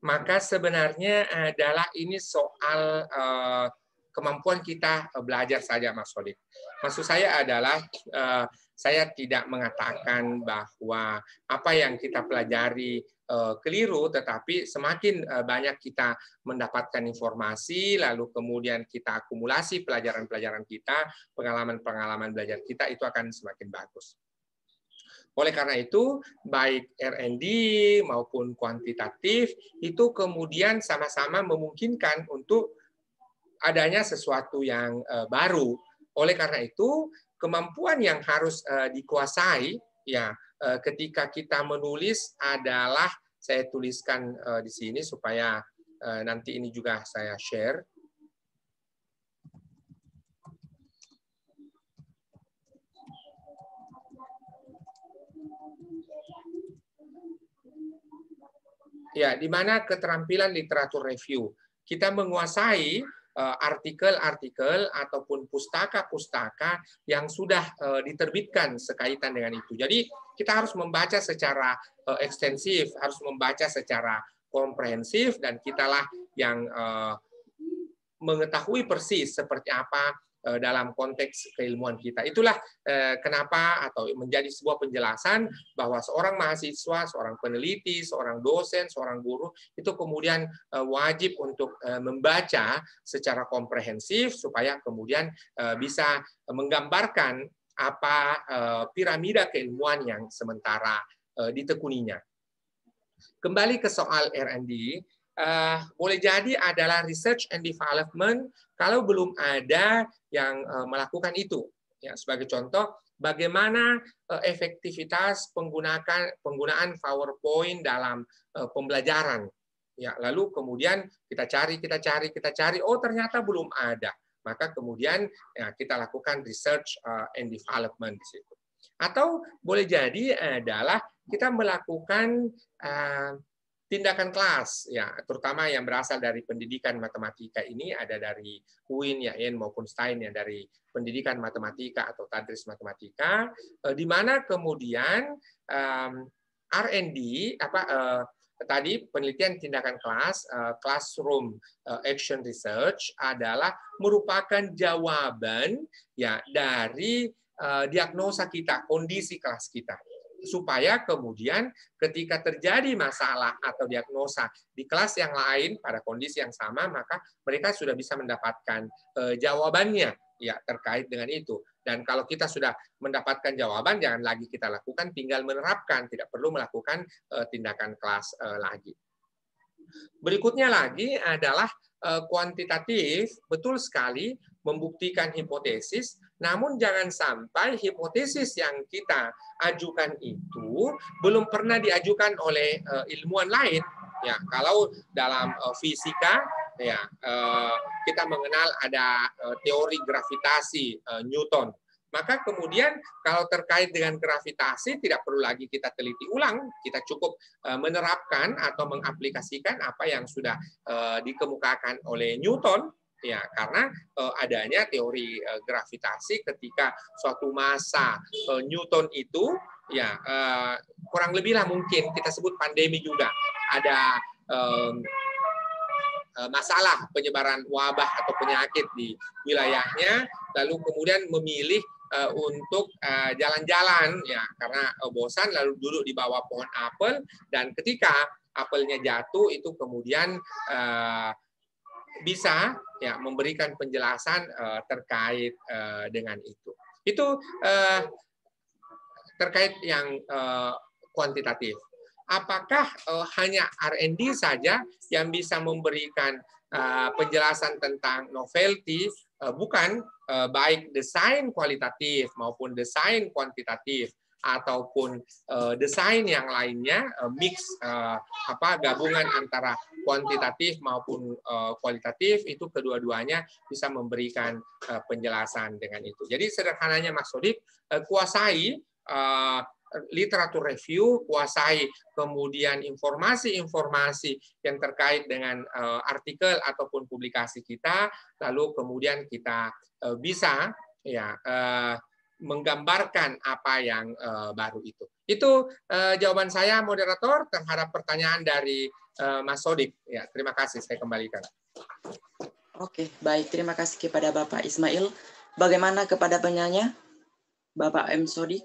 Maka sebenarnya adalah ini soal kemampuan kita belajar saja, Mas Sodik. Maksud saya adalah saya tidak mengatakan bahwa apa yang kita pelajari keliru, tetapi semakin banyak kita mendapatkan informasi, lalu kemudian kita akumulasi pelajaran-pelajaran kita, pengalaman-pengalaman belajar kita, itu akan semakin bagus. Oleh karena itu, baik R&D maupun kuantitatif, itu kemudian sama-sama memungkinkan untuk adanya sesuatu yang baru. Oleh karena itu, kemampuan yang harus dikuasai ya ketika kita menulis adalah, saya tuliskan di sini supaya nanti ini juga saya share. Ya, di mana keterampilan literatur review. Kita menguasai artikel-artikel ataupun pustaka-pustaka yang sudah diterbitkan sekaitan dengan itu. Jadi kita harus membaca secara ekstensif, harus membaca secara komprehensif, dan kitalah yang mengetahui persis seperti apa dalam konteks keilmuan kita. Itulah kenapa atau menjadi sebuah penjelasan bahwa seorang mahasiswa, seorang peneliti, seorang dosen, seorang guru itu kemudian wajib untuk membaca secara komprehensif supaya kemudian bisa menggambarkan apa piramida keilmuan yang sementara ditekuninya. Kembali ke soal R&D, boleh jadi adalah research and development kalau belum ada yang melakukan itu. Ya, sebagai contoh, bagaimana efektivitas penggunaan PowerPoint dalam pembelajaran. Ya, lalu kemudian kita cari, oh ternyata belum ada. Maka kemudian ya, kita lakukan research and development di situ. Atau boleh jadi adalah kita melakukan tindakan kelas, ya, terutama yang berasal dari pendidikan matematika ini ada dari UIN, YAIN maupun STAIN ya, dari pendidikan matematika atau tadris matematika, di mana kemudian R&D tadi penelitian tindakan kelas, classroom action research adalah merupakan jawaban ya dari diagnosa kita, kondisi kelas kita. Supaya kemudian ketika terjadi masalah atau diagnosa di kelas yang lain pada kondisi yang sama, maka mereka sudah bisa mendapatkan jawabannya ya terkait dengan itu. Dan kalau kita sudah mendapatkan jawaban, jangan lagi kita lakukan, tinggal menerapkan, tidak perlu melakukan tindakan kelas lagi. Berikutnya lagi adalah kuantitatif, betul sekali membuktikan hipotesis, namun jangan sampai hipotesis yang kita ajukan itu belum pernah diajukan oleh ilmuwan lain. Ya, kalau dalam fisika, ya kita mengenal ada teori gravitasi Newton. Maka kemudian kalau terkait dengan gravitasi tidak perlu lagi kita teliti ulang, kita cukup menerapkan atau mengaplikasikan apa yang sudah dikemukakan oleh Newton, ya karena adanya teori gravitasi ketika suatu massa Newton itu ya kurang lebih lah mungkin kita sebut pandemi juga ada masalah penyebaran wabah atau penyakit di wilayahnya, lalu kemudian memilih untuk jalan-jalan ya karena bosan, lalu duduk di bawah pohon apel, dan ketika apelnya jatuh itu kemudian bisa ya memberikan penjelasan terkait dengan itu. Itu terkait yang kuantitatif. Apakah hanya R&D saja yang bisa memberikan penjelasan tentang novelty? Bukan, baik desain kualitatif maupun desain kuantitatif ataupun desain yang lainnya, mix gabungan antara kuantitatif maupun kualitatif, itu kedua-duanya bisa memberikan penjelasan dengan itu. Jadi sederhananya Mas Sodik, kuasai literatur review, kuasai kemudian informasi-informasi yang terkait dengan artikel ataupun publikasi kita, lalu kemudian kita bisa ya menggambarkan apa yang baru itu. Itu jawaban saya, moderator, terhadap pertanyaan dari Mas Sodik. Ya, terima kasih, saya kembalikan. Oke, baik, terima kasih kepada Bapak Ismail. Bagaimana kepada penanya, Bapak M. Sodik?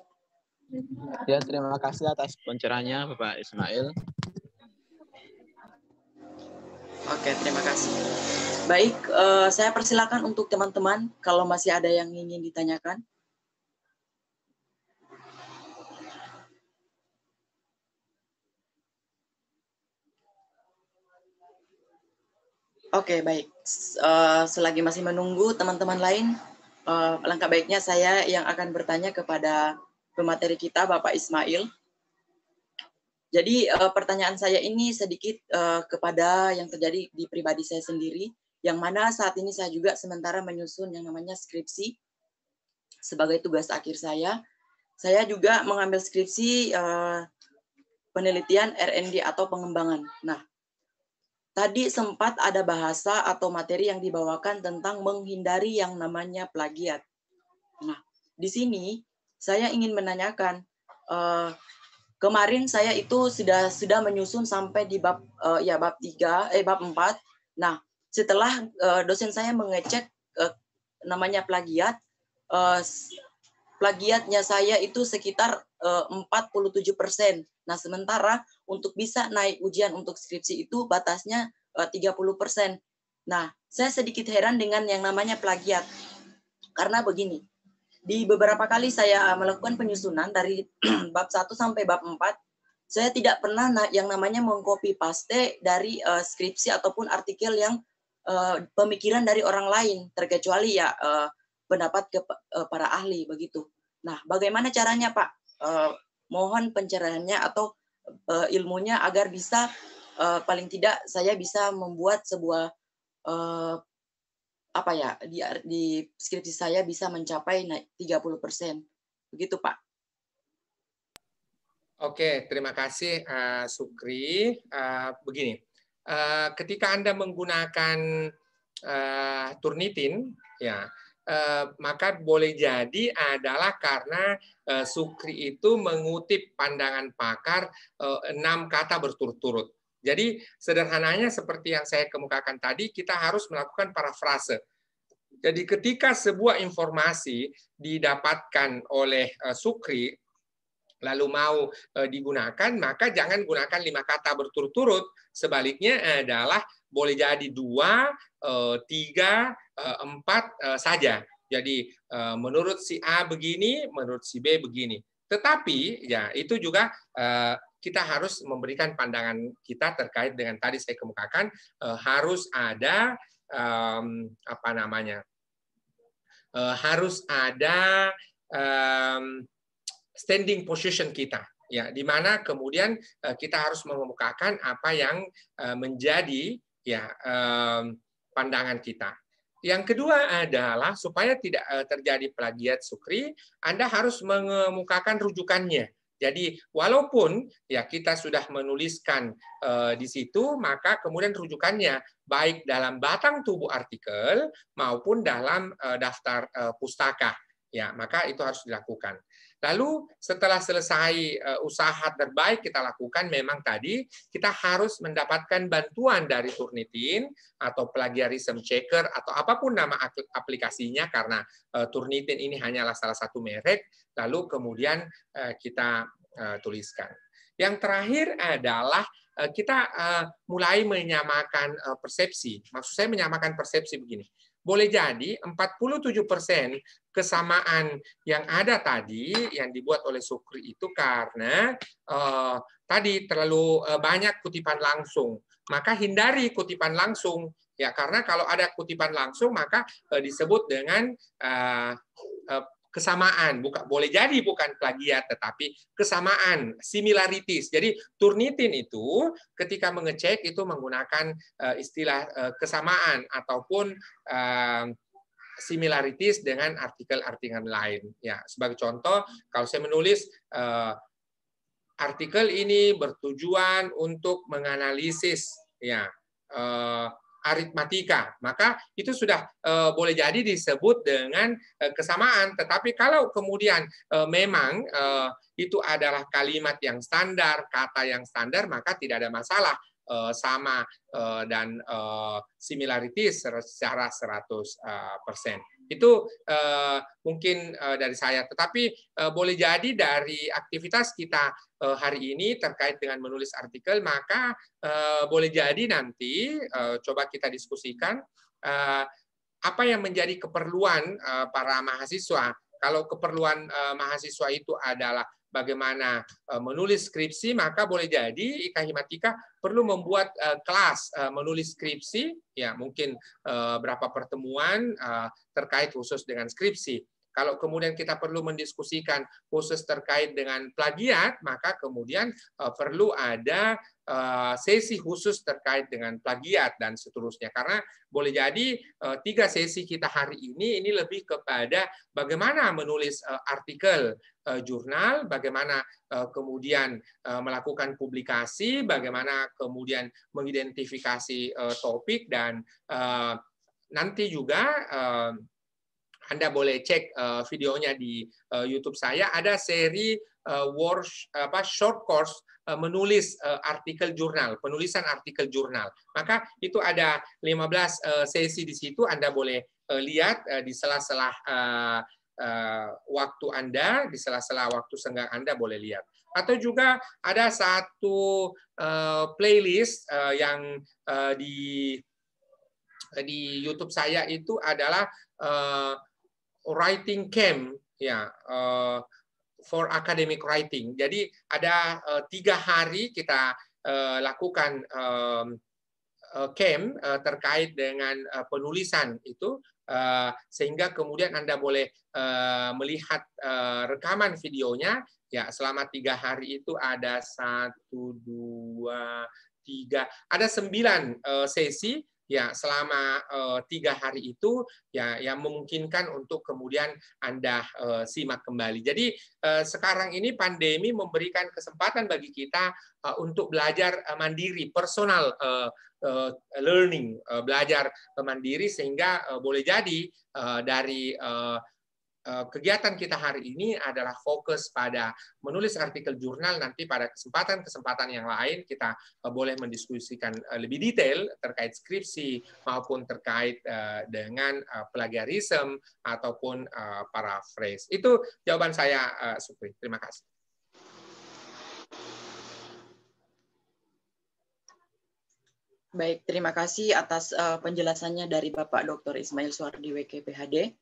Ya, terima kasih atas pencerahannya Bapak Ismail. Oke, terima kasih. Baik, saya persilakan untuk teman-teman kalau masih ada yang ingin ditanyakan. Oke, baik. Selagi masih menunggu teman-teman lain, langkah baiknya saya yang akan bertanya kepada pemateri kita, Bapak Ismail. Jadi pertanyaan saya ini sedikit kepada yang terjadi di pribadi saya sendiri, yang mana saat ini saya juga sementara menyusun yang namanya skripsi sebagai tugas akhir saya. Saya juga mengambil skripsi penelitian R&D atau pengembangan. Nah, tadi sempat ada bahasa atau materi yang dibawakan tentang menghindari yang namanya plagiat. Nah, di sini saya ingin menanyakan, kemarin saya itu sudah menyusun sampai di bab 4. Nah, setelah dosen saya mengecek namanya plagiat, plagiatnya saya itu sekitar 47%. Nah, sementara untuk bisa naik ujian untuk skripsi itu batasnya 30%. Nah, saya sedikit heran dengan yang namanya plagiat. Karena begini, di beberapa kali saya melakukan penyusunan dari bab 1 sampai bab 4, saya tidak pernah yang namanya mengcopy paste dari skripsi ataupun artikel yang pemikiran dari orang lain, terkecuali ya pendapat para ahli begitu. Nah, bagaimana caranya Pak? Mohon pencerahannya atau ilmunya agar bisa paling tidak saya bisa membuat sebuah apa ya di skripsi saya bisa mencapai 30%. Begitu Pak. Oke, terima kasih Sukri. Begini, ketika Anda menggunakan Turnitin, ya, maka boleh jadi adalah karena Sukri itu mengutip pandangan pakar 6 kata berturut-turut. Jadi sederhananya seperti yang saya kemukakan tadi, kita harus melakukan parafrase. Jadi ketika sebuah informasi didapatkan oleh Sukri, lalu mau digunakan, maka jangan gunakan 5 kata berturut-turut. Sebaliknya adalah boleh jadi 2, 3, 4 saja. Jadi menurut si A begini, menurut si B begini. Tetapi ya itu juga kita harus memberikan pandangan kita terkait dengan tadi saya kemukakan harus ada apa namanya? Harus ada standing position kita, ya, di mana kemudian kita harus mengemukakan apa yang menjadi ya pandangan kita. Yang kedua adalah supaya tidak terjadi plagiat Sukri, Anda harus mengemukakan rujukannya. Jadi walaupun ya kita sudah menuliskan di situ, maka kemudian rujukannya baik dalam batang tubuh artikel maupun dalam daftar pustaka, ya maka itu harus dilakukan. Lalu setelah selesai usaha terbaik kita lakukan, memang tadi kita harus mendapatkan bantuan dari Turnitin atau plagiarism checker atau apapun nama aplikasinya, karena Turnitin ini hanyalah salah satu merek, lalu kemudian kita tuliskan. Yang terakhir adalah kita mulai menyamakan persepsi. Maksud saya menyamakan persepsi begini. Boleh jadi 47% kesamaan yang ada tadi yang dibuat oleh Sukri itu karena tadi terlalu banyak kutipan langsung. Maka hindari kutipan langsung, ya, karena kalau ada kutipan langsung maka disebut dengan kesamaan. Boleh jadi bukan plagiat, tetapi kesamaan, similarities. Jadi Turnitin itu ketika mengecek itu menggunakan istilah kesamaan ataupun similarities dengan artikel-artikel lain. Ya, sebagai contoh, kalau saya menulis artikel ini bertujuan untuk menganalisis ya aritmatika, maka itu sudah boleh jadi disebut dengan kesamaan. Tetapi kalau kemudian memang itu adalah kalimat yang standar, kata yang standar, maka tidak ada masalah sama dan similarities secara 100%. Itu mungkin dari saya. Tetapi boleh jadi dari aktivitas kita hari ini terkait dengan menulis artikel, maka boleh jadi nanti coba kita diskusikan apa yang menjadi keperluan para mahasiswa. Kalau keperluan mahasiswa itu adalah bagaimana menulis skripsi, maka boleh jadi IKA Himatika perlu membuat kelas menulis skripsi, ya mungkin berapa pertemuan terkait khusus dengan skripsi. Kalau kemudian kita perlu mendiskusikan khusus terkait dengan plagiat, maka kemudian perlu ada sesi khusus terkait dengan plagiat dan seterusnya. Karena boleh jadi 3 sesi kita hari ini lebih kepada bagaimana menulis artikel jurnal, bagaimana kemudian melakukan publikasi, bagaimana kemudian mengidentifikasi topik, dan nanti juga Anda boleh cek videonya di YouTube saya, ada seri short course menulis artikel jurnal, penulisan artikel jurnal. Maka itu ada 15 sesi di situ, Anda boleh lihat di sela-sela waktu Anda, di sela-sela waktu senggang Anda boleh lihat. Atau juga ada satu playlist yang di YouTube saya itu adalah writing camp, ya, for academic writing. Jadi ada 3 hari kita lakukan camp terkait dengan penulisan itu, sehingga kemudian Anda boleh melihat rekaman videonya. Ya, selama 3 hari itu ada 1, 2, 3, ada 9 sesi. Ya, selama 3 hari itu ya yang memungkinkan untuk kemudian Anda simak kembali. Jadi sekarang ini pandemi memberikan kesempatan bagi kita untuk belajar mandiri, personal learning, belajar mandiri, sehingga boleh jadi dari kegiatan kita hari ini adalah fokus pada menulis artikel jurnal. Nanti pada kesempatan-kesempatan yang lain kita boleh mendiskusikan lebih detail terkait skripsi maupun terkait dengan plagiarisme ataupun paraphrase. Itu jawaban saya, Supri. Terima kasih. Baik, terima kasih atas penjelasannya dari Bapak Dr. Ismail Suwardi WK PhD.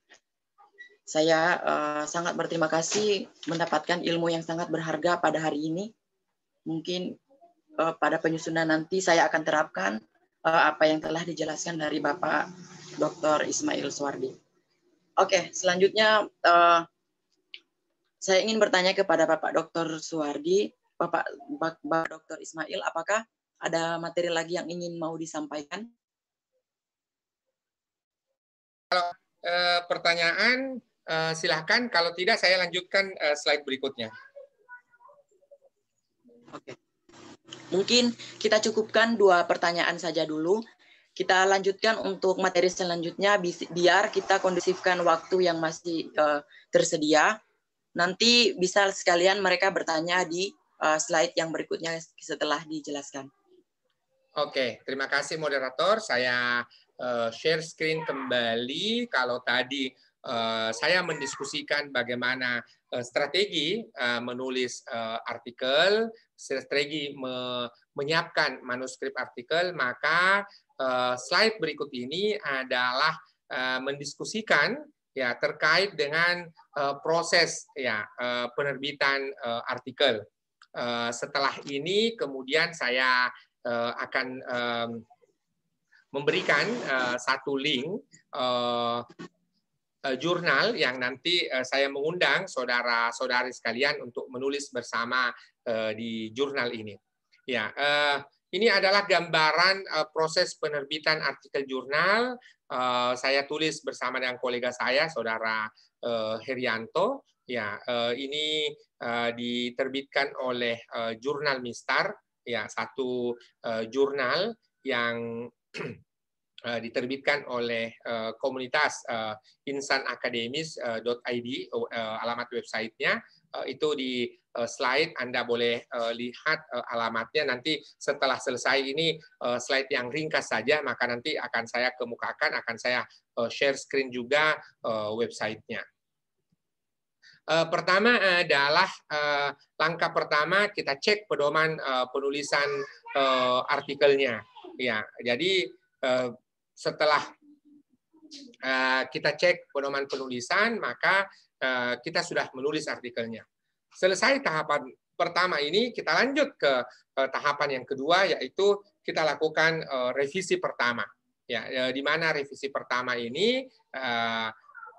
Saya sangat berterima kasih mendapatkan ilmu yang sangat berharga pada hari ini. Mungkin pada penyusunan nanti saya akan terapkan apa yang telah dijelaskan dari Bapak Dr. Ismail Suwardi. Oke, selanjutnya saya ingin bertanya kepada Bapak Dr. Suwardi, Bapak Dr. Ismail, apakah ada materi lagi yang ingin mau disampaikan? Kalau pertanyaan, silahkan. Kalau tidak, saya lanjutkan slide berikutnya. Oke. Mungkin kita cukupkan 2 pertanyaan saja dulu. Kita lanjutkan untuk materi selanjutnya, biar kita kondusifkan waktu yang masih tersedia. Nanti bisa sekalian mereka bertanya di slide yang berikutnya setelah dijelaskan. Oke, terima kasih moderator. Saya share screen kembali. Kalau tadi saya mendiskusikan bagaimana strategi menulis artikel, strategi menyiapkan manuskrip artikel, maka slide berikut ini adalah mendiskusikan ya terkait dengan proses ya penerbitan artikel. Setelah ini kemudian saya akan memberikan satu link jurnal yang nanti saya mengundang saudara-saudari sekalian untuk menulis bersama di jurnal ini. Ya, ini adalah gambaran proses penerbitan artikel jurnal. Saya tulis bersama dengan kolega saya, saudara Herianto. Ya, ini diterbitkan oleh Jurnal Mistar. Ya, satu jurnal yang diterbitkan oleh komunitas insanakademis.id, alamat websitenya. Itu di slide Anda boleh lihat alamatnya. Nanti setelah selesai ini slide yang ringkas saja, maka nanti akan saya kemukakan, akan saya share screen juga websitenya. Pertama adalah langkah pertama kita cek pedoman penulisan artikelnya. Ya, jadi setelah kita cek pedoman penulisan, maka kita sudah menulis artikelnya. Selesai tahapan pertama ini, kita lanjut ke tahapan yang kedua, yaitu kita lakukan revisi pertama. Ya, di mana revisi pertama ini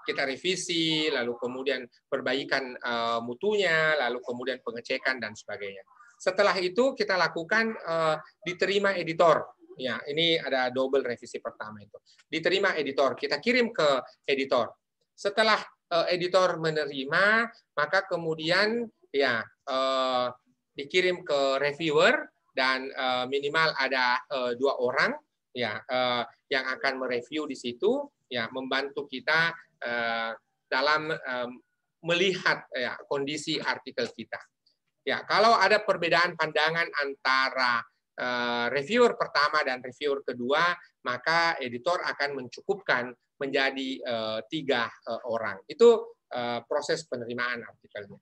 kita revisi, lalu kemudian perbaikan mutunya, lalu kemudian pengecekan dan sebagainya. Setelah itu kita lakukan diterima editor. Ya, ini ada double revisi pertama itu. Diterima editor, kita kirim ke editor. Setelah editor menerima, maka kemudian ya dikirim ke reviewer dan minimal ada 2 orang ya yang akan mereview di situ, ya membantu kita dalam melihat ya kondisi artikel kita. Ya, kalau ada perbedaan pandangan antara reviewer pertama dan reviewer kedua, maka editor akan mencukupkan menjadi 3 orang. Itu proses penerimaan artikelnya.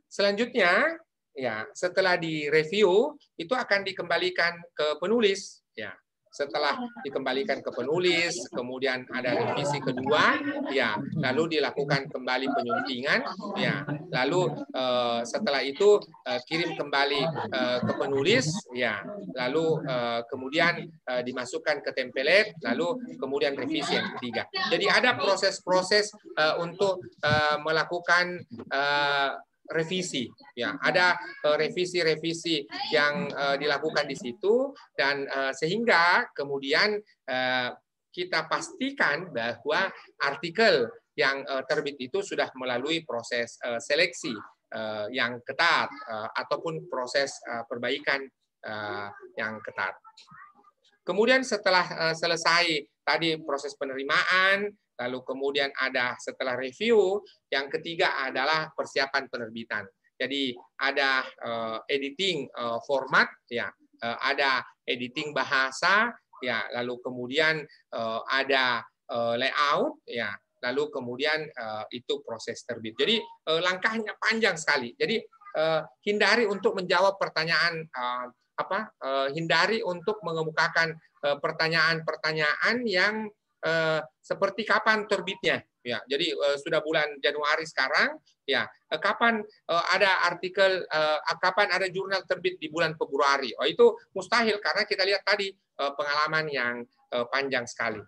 Selanjutnya, ya setelah direview itu akan dikembalikan ke penulis. Ya, setelah dikembalikan ke penulis, kemudian ada revisi kedua, ya, lalu dilakukan kembali penyuntingan, ya, lalu setelah itu kirim kembali ke penulis, ya, lalu kemudian dimasukkan ke template, lalu kemudian revisi yang ketiga. Jadi ada proses-proses untuk melakukan revisi, ya, ada revisi-revisi yang dilakukan di situ, dan sehingga kemudian kita pastikan bahwa artikel yang terbit itu sudah melalui proses seleksi yang ketat ataupun proses perbaikan yang ketat. Kemudian setelah selesai tadi proses penerimaan, lalu kemudian ada setelah review, yang ketiga adalah persiapan penerbitan. Jadi ada editing format, ya, ada editing bahasa, ya, lalu kemudian ada layout, ya, lalu kemudian itu proses terbit. Jadi langkahnya panjang sekali. Jadi hindari untuk menjawab pertanyaan hindari untuk mengemukakan pertanyaan-pertanyaan yang seperti kapan terbitnya, ya. Jadi sudah bulan Januari sekarang, ya, kapan ada artikel, kapan ada jurnal terbit di bulan Februari. Oh, itu mustahil karena kita lihat tadi pengalaman yang panjang sekali.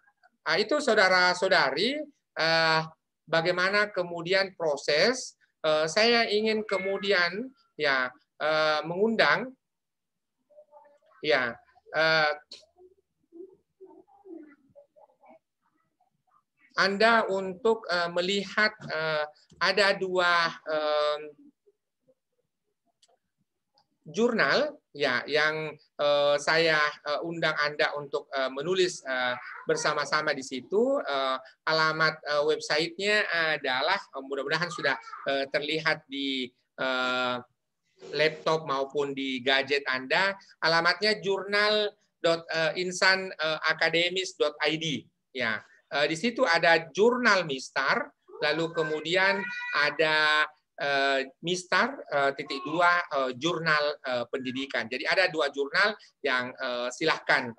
Itu saudara-saudari, bagaimana kemudian proses. Saya ingin kemudian, ya, mengundang, ya, Anda untuk melihat ada 2 jurnal, ya, yang saya undang Anda untuk menulis bersama-sama di situ. Alamat websitenya adalah, mudah-mudahan sudah terlihat di laptop maupun di gadget Anda. Alamatnya jurnal.insanakademis.id, ya. Di situ ada jurnal MISTAR, lalu kemudian ada MISTAR _2 jurnal pendidikan. Jadi ada 2 jurnal yang silahkan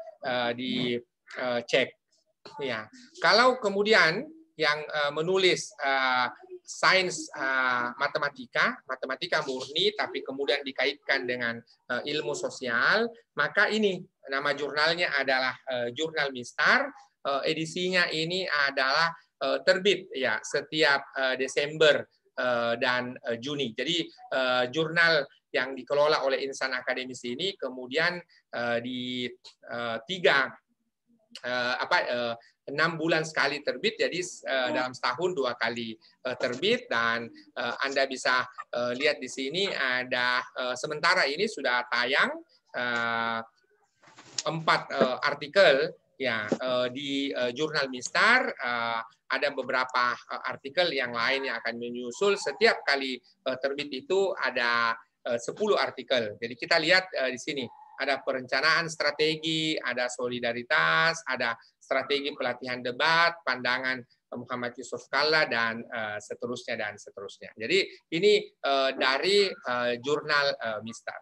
dicek. Ya, kalau kemudian yang menulis sains matematika murni, tapi kemudian dikaitkan dengan ilmu sosial, maka ini nama jurnalnya adalah jurnal MISTAR. Edisinya ini adalah terbit, ya, setiap Desember dan Juni. Jadi jurnal yang dikelola oleh Insan Akademis ini kemudian di 6 bulan sekali terbit, jadi dalam setahun 2 kali terbit. Dan Anda bisa lihat di sini ada sementara ini sudah tayang 4 artikel, ya, di jurnal MISTAR. Ada beberapa artikel yang lain yang akan menyusul. Setiap kali terbit itu ada 10 artikel. Jadi kita lihat di sini ada perencanaan strategi, ada solidaritas, ada strategi pelatihan debat, pandangan Muhammad Yusuf Kalla, dan seterusnya dan seterusnya. Jadi ini dari jurnal MISTAR.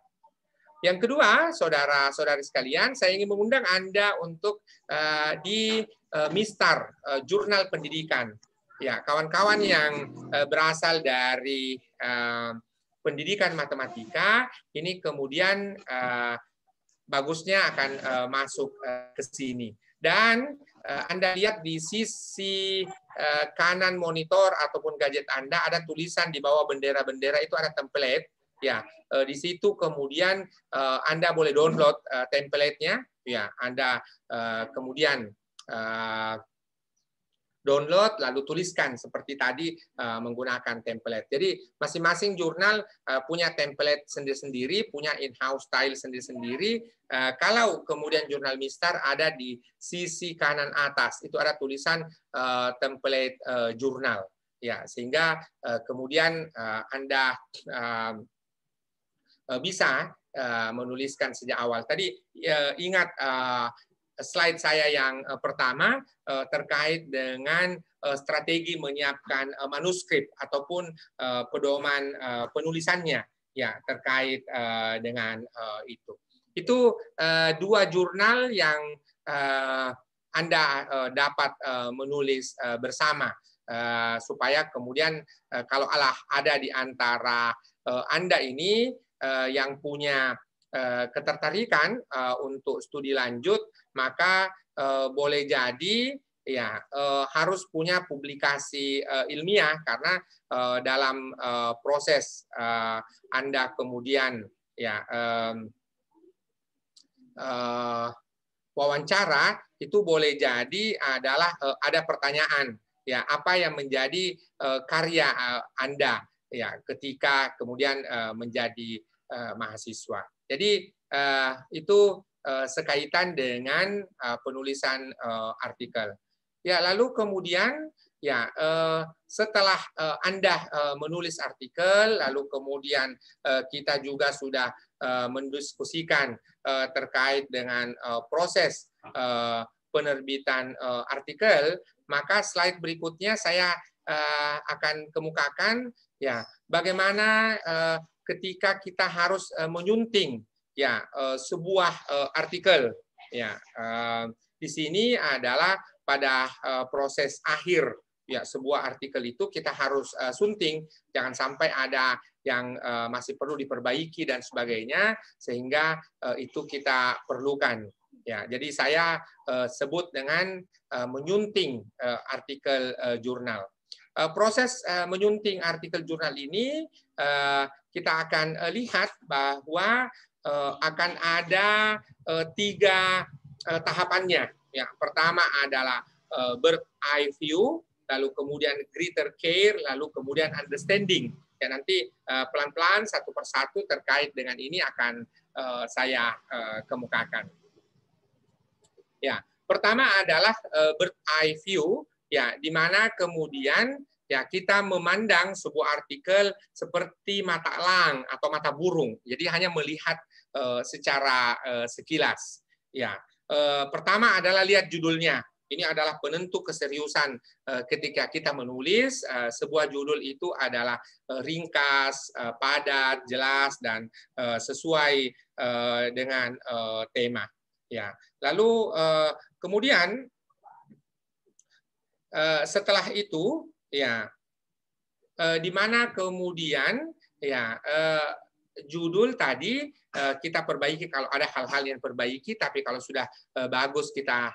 Yang kedua, saudara-saudari sekalian, saya ingin mengundang Anda untuk di MISTAR, jurnal pendidikan. Ya, kawan-kawan yang berasal dari pendidikan matematika, ini kemudian bagusnya akan masuk ke sini. Dan Anda lihat di sisi kanan monitor ataupun gadget Anda ada tulisan di bawah bendera-bendera, itu ada template. Ya, di situ kemudian Anda boleh download template-nya. Ya, Anda kemudian download lalu tuliskan seperti tadi menggunakan template. Jadi masing-masing jurnal punya template sendiri-sendiri, punya in-house style sendiri-sendiri. Kalau kemudian jurnal MISTAR ada di sisi kanan atas, itu ada tulisan template jurnal. Ya, sehingga kemudian Anda bisa menuliskan sejak awal. Tadi ingat slide saya yang pertama terkait dengan strategi menyiapkan manuskrip ataupun pedoman penulisannya ya terkait dengan itu. Itu dua jurnal yang Anda dapat menulis bersama supaya kemudian kalau ada di antara Anda ini yang punya ketertarikan untuk studi lanjut, maka boleh jadi ya harus punya publikasi ilmiah karena dalam proses Anda kemudian ya wawancara itu boleh jadi adalah ada pertanyaan ya apa yang menjadi karya Anda ya ketika kemudian menjadi mahasiswa. Jadi itu sekaitan dengan penulisan artikel. Ya, lalu kemudian ya setelah Anda menulis artikel, lalu kemudian kita juga sudah mendiskusikan terkait dengan proses penerbitan artikel, maka slide berikutnya saya akan kemukakan ya bagaimana ketika kita harus menyunting ya sebuah artikel ya di sini adalah pada proses akhir ya sebuah artikel itu kita harus sunting, jangan sampai ada yang masih perlu diperbaiki dan sebagainya sehingga itu kita perlukan ya. Jadi saya sebut dengan menyunting artikel jurnal. Proses menyunting artikel jurnal ini kita akan lihat bahwa akan ada 3 tahapannya. Ya, pertama adalah bird eye view, lalu kemudian greater care, lalu kemudian understanding. Ya, nanti pelan-pelan satu persatu terkait dengan ini akan saya kemukakan. Ya, pertama adalah bird eye view, ya, di mana kemudian ya kita memandang sebuah artikel seperti mata elang atau mata burung. Jadi hanya melihat secara sekilas. Ya. Pertama adalah lihat judulnya. Ini adalah penentu keseriusan ketika kita menulis. Sebuah judul itu adalah ringkas, padat, jelas, dan sesuai dengan tema. Ya. Lalu kemudian setelah itu, ya, di mana kemudian ya judul tadi kita perbaiki kalau ada hal-hal yang perbaiki, tapi kalau sudah bagus kita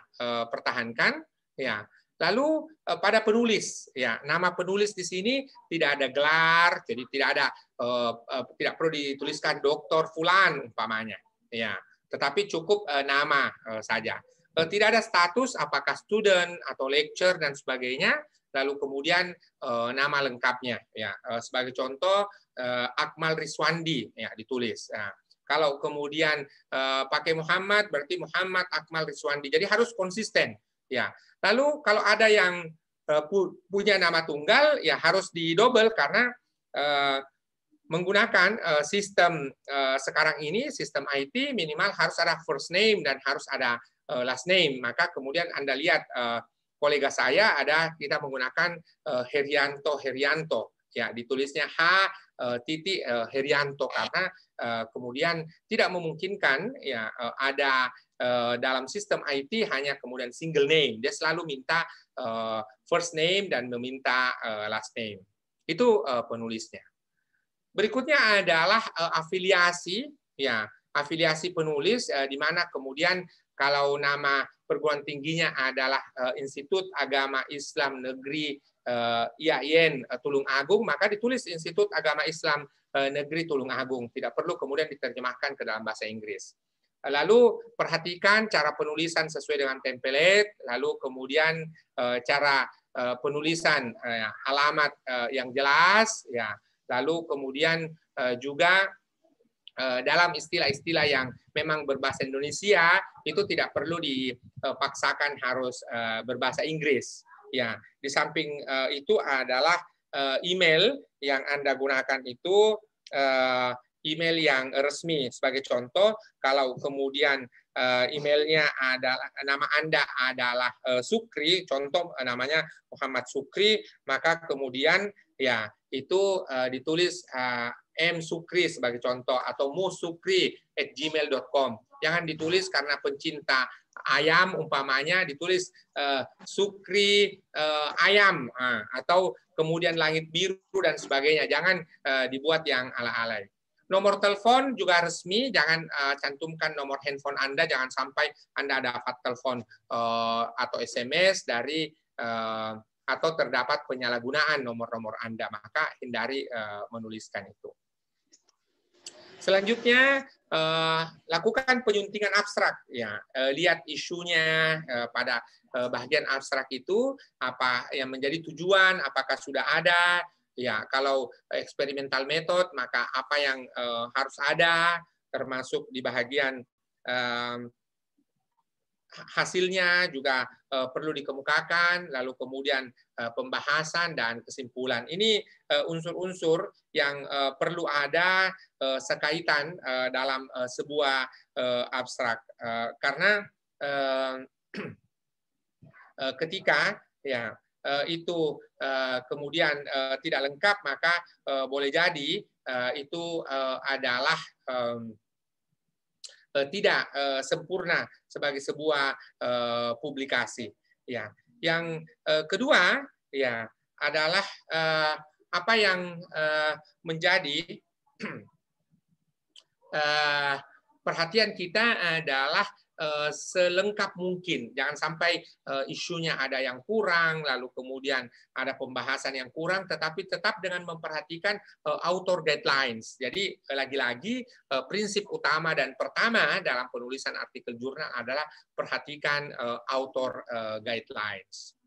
pertahankan ya. Lalu pada penulis ya, nama penulis di sini tidak ada gelar, jadi tidak perlu dituliskan Dr. Fulan umpamanya ya, tetapi cukup nama saja. Tidak ada status apakah student atau lecture dan sebagainya. Lalu kemudian nama lengkapnya ya, sebagai contoh Akmal Riswandi ya ditulis. Nah, kalau kemudian pakai Muhammad berarti Muhammad Akmal Riswandi. Jadi harus konsisten ya. Lalu kalau ada yang punya nama tunggal ya harus didouble karena menggunakan sistem sekarang ini sistem IT minimal harus ada first name dan harus ada last name. Maka kemudian Anda lihat kolega saya ada kita menggunakan Herianto ya, ditulisnya Herianto karena kemudian tidak memungkinkan ya ada dalam sistem IT hanya kemudian single name. Dia selalu minta first name dan meminta last name. Itu penulisnya. Berikutnya adalah afiliasi ya, afiliasi penulis di mana kemudian kalau nama perguruan tingginya adalah Institut Agama Islam Negeri IAIN Tulung Agung, maka ditulis Institut Agama Islam Negeri Tulung Agung. Tidak perlu kemudian diterjemahkan ke dalam bahasa Inggris. Lalu perhatikan cara penulisan sesuai dengan template, lalu kemudian cara penulisan alamat yang jelas, ya. Lalu kemudian juga dalam istilah-istilah yang memang berbahasa Indonesia itu tidak perlu dipaksakan harus berbahasa Inggris. Ya, di samping itu adalah email yang Anda gunakan itu email yang resmi. Sebagai contoh, kalau kemudian emailnya adalah nama Anda adalah Sukri, contoh namanya Muhammad Sukri, maka kemudian ya itu ditulis M Sukri sebagai contoh atau musukri@gmail.com. Jangan ditulis karena pencinta ayam umpamanya ditulis Sukri ayam atau kemudian langit biru dan sebagainya. Jangan dibuat yang ala-alay. Nomor telepon juga resmi, jangan cantumkan nomor handphone Anda, jangan sampai Anda dapat telepon atau SMS dari atau terdapat penyalahgunaan nomor-nomor Anda, maka hindari menuliskan itu. Selanjutnya, lakukan penyuntingan abstrak. Ya, lihat isunya pada bagian abstrak itu, apa yang menjadi tujuan, apakah sudah ada. Ya, kalau eksperimental method, maka apa yang harus ada, termasuk di bagian hasilnya juga perlu dikemukakan, lalu kemudian pembahasan dan kesimpulan. Ini unsur-unsur yang perlu ada sekaitan dalam sebuah abstrak. Karena ketika ya itu kemudian tidak lengkap, maka boleh jadi itu adalah tidak sempurna sebagai sebuah publikasi. Ya, yang kedua ya adalah apa yang menjadi perhatian kita adalah selengkap mungkin. Jangan sampai isunya ada yang kurang, lalu kemudian ada pembahasan yang kurang, tetapi tetap dengan memperhatikan author guidelines. Jadi lagi-lagi prinsip utama dan pertama dalam penulisan artikel jurnal adalah perhatikan author guidelines.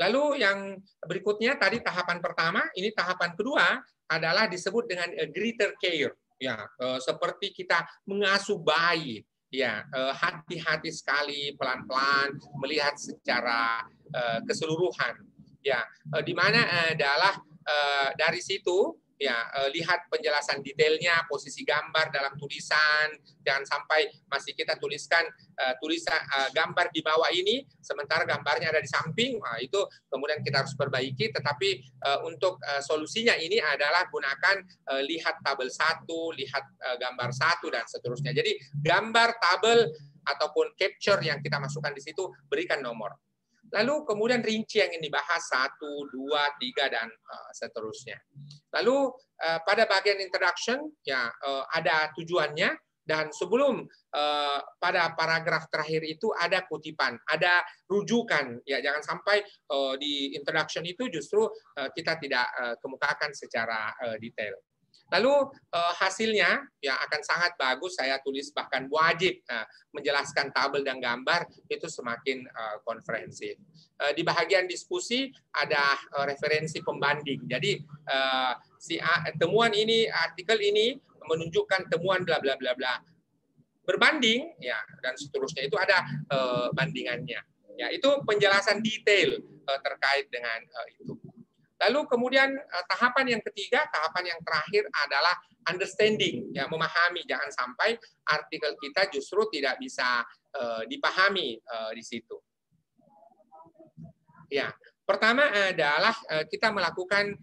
Lalu yang berikutnya tadi tahapan pertama, ini tahapan kedua adalah disebut dengan greater care. Ya, seperti kita mengasuh bayi. Ya, hati-hati sekali, pelan-pelan melihat secara keseluruhan. Ya, di mana adalah dari situ ya lihat penjelasan detailnya, posisi gambar dalam tulisan, jangan sampai masih kita tuliskan tulisan gambar di bawah ini sementara gambarnya ada di samping. Nah, itu kemudian kita harus perbaiki, tetapi untuk solusinya ini adalah gunakan lihat tabel 1, lihat gambar 1 dan seterusnya. Jadi gambar, tabel ataupun capture yang kita masukkan di situ berikan nomor. Lalu kemudian rinci yang ingin dibahas 1, 2, 3 dan seterusnya. Lalu pada bagian introduction ya ada tujuannya, dan sebelum pada paragraf terakhir itu ada kutipan, ada rujukan. Ya, jangan sampai di introduction itu justru kita tidak kemukakan secara detail. Lalu hasilnya ya akan sangat bagus, saya tulis bahkan wajib menjelaskan tabel dan gambar, itu semakin konferensif. Di bagian diskusi ada referensi pembanding. Jadi temuan ini, artikel ini menunjukkan temuan bla bla bla bla. Berbanding ya dan seterusnya, itu ada bandingannya. Ya, itu penjelasan detail terkait dengan itu. Lalu kemudian tahapan yang ketiga, tahapan yang terakhir adalah understanding, ya, memahami. Jangan sampai artikel kita justru tidak bisa dipahami di situ. Ya, pertama adalah kita melakukan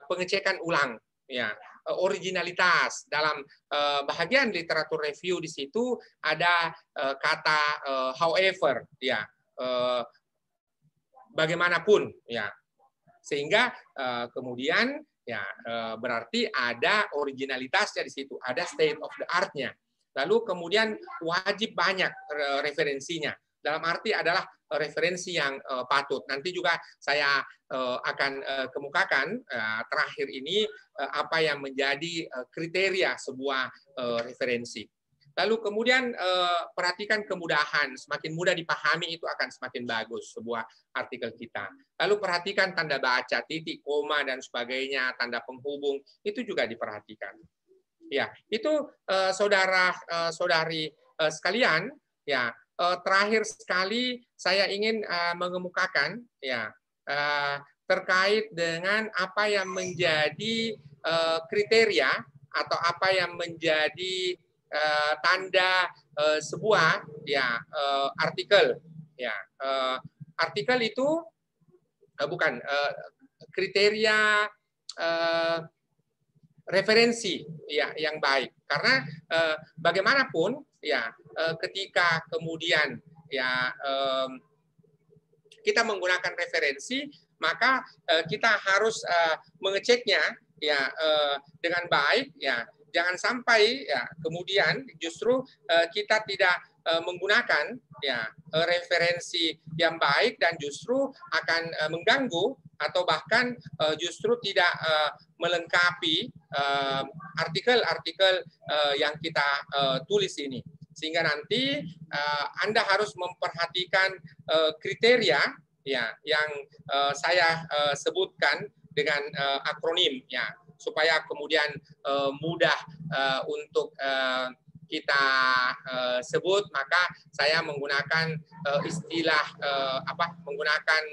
pengecekan ulang, ya, originalitas. Dalam bahagian literatur review di situ ada kata however, ya, bagaimanapun, ya. Sehingga kemudian ya berarti ada originalitasnya di situ, ada state of the art-nya. Lalu kemudian wajib banyak referensinya. Dalam arti adalah referensi yang patut. Nanti juga saya akan kemukakan terakhir ini apa yang menjadi kriteria sebuah referensi. Lalu kemudian perhatikan kemudahan, semakin mudah dipahami itu akan semakin bagus sebuah artikel kita. Lalu perhatikan tanda baca, titik, koma dan sebagainya, tanda penghubung, itu juga diperhatikan. Ya, itu saudara-saudari sekalian, ya, terakhir sekali saya ingin mengemukakan ya terkait dengan apa yang menjadi kriteria atau apa yang menjadi tanda sebuah ya artikel ya artikel itu bukan kriteria referensi ya yang baik karena bagaimanapun ya ketika kemudian ya kita menggunakan referensi maka kita harus mengeceknya ya dengan baik ya jangan sampai ya kemudian justru kita tidak menggunakan ya referensi yang baik dan justru akan mengganggu atau bahkan justru tidak melengkapi artikel-artikel yang kita tulis ini sehingga nanti Anda harus memperhatikan kriteria ya yang saya sebutkan dengan akronim ya supaya kemudian mudah untuk kita sebut maka saya menggunakan istilah menggunakan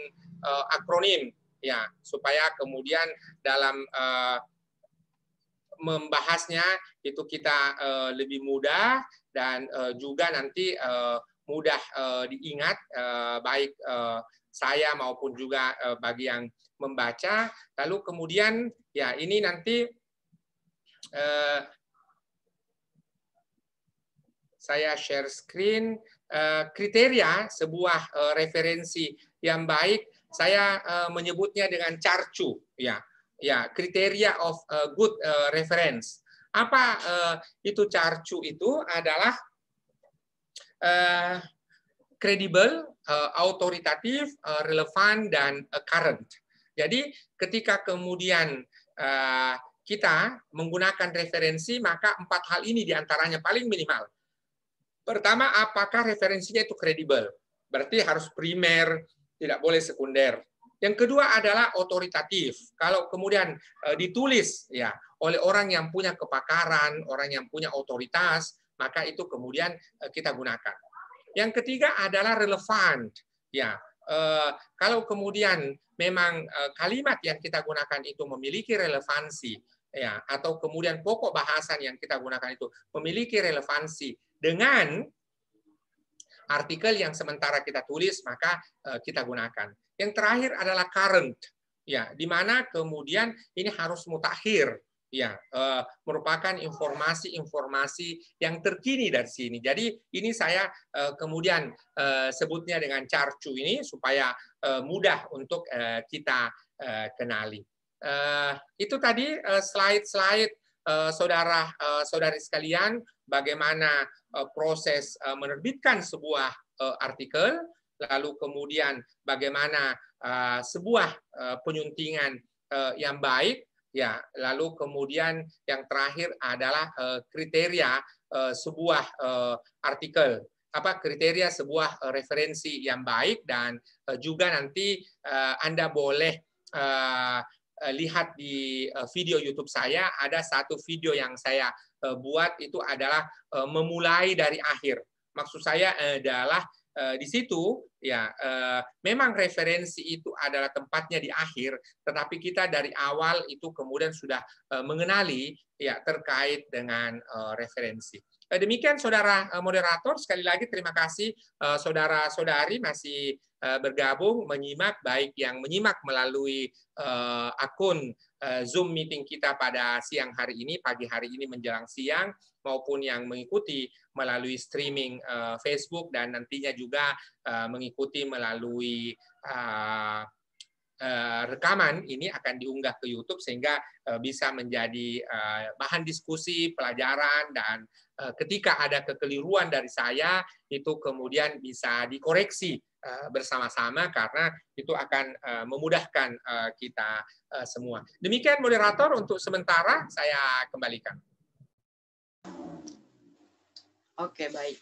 akronim ya supaya kemudian dalam membahasnya itu kita lebih mudah dan juga nanti mudah diingat baik saya maupun juga bagi yang membaca. Lalu kemudian ya ini nanti saya share screen kriteria sebuah referensi yang baik. Saya menyebutnya dengan CARCU ya. Ya, kriteria of good reference. Apa itu CARCU itu adalah kredibel, autoritatif, relevan dan current. Jadi ketika kemudian kita menggunakan referensi maka 4 hal ini diantaranya paling minimal. Pertama, apakah referensinya itu kredibel? Berarti harus primer, tidak boleh sekunder. Yang kedua adalah otoritatif. Kalau kemudian ditulis ya oleh orang yang punya kepakaran, orang yang punya otoritas, maka itu kemudian kita gunakan. Yang ketiga adalah relevan. Ya, kalau kemudian memang kalimat yang kita gunakan itu memiliki relevansi, ya, atau kemudian pokok bahasan yang kita gunakan itu memiliki relevansi dengan artikel yang sementara kita tulis, maka kita gunakan. Yang terakhir adalah current, ya, di mana kemudian ini harus mutakhir, ya, merupakan informasi-informasi yang terkini dari sini. Jadi ini saya kemudian sebutnya dengan CARCU ini supaya mudah untuk kita kenali. Itu tadi slide-slide saudara-saudari sekalian, bagaimana proses menerbitkan sebuah artikel, lalu kemudian bagaimana sebuah penyuntingan yang baik, ya, lalu kemudian yang terakhir adalah kriteria sebuah artikel, kriteria sebuah referensi yang baik, dan juga nanti Anda boleh lihat di video YouTube saya, ada satu video yang saya buat itu adalah memulai dari akhir. Maksud saya adalah di situ ya memang referensi itu adalah tempatnya di akhir, tetapi kita dari awal itu kemudian sudah mengenali ya terkait dengan referensi. Demikian saudara moderator, sekali lagi terima kasih saudara-saudari masih bergabung menyimak, baik yang menyimak melalui akun Zoom meeting kita pada siang hari ini, pagi hari ini menjelang siang, maupun yang mengikuti melalui streaming Facebook dan nantinya juga mengikuti melalui rekaman ini akan diunggah ke YouTube sehingga bisa menjadi bahan diskusi, pelajaran, dan ketika ada kekeliruan dari saya itu kemudian bisa dikoreksi bersama-sama karena itu akan memudahkan kita semua. Demikian moderator, untuk sementara saya kembalikan. Oke, baik.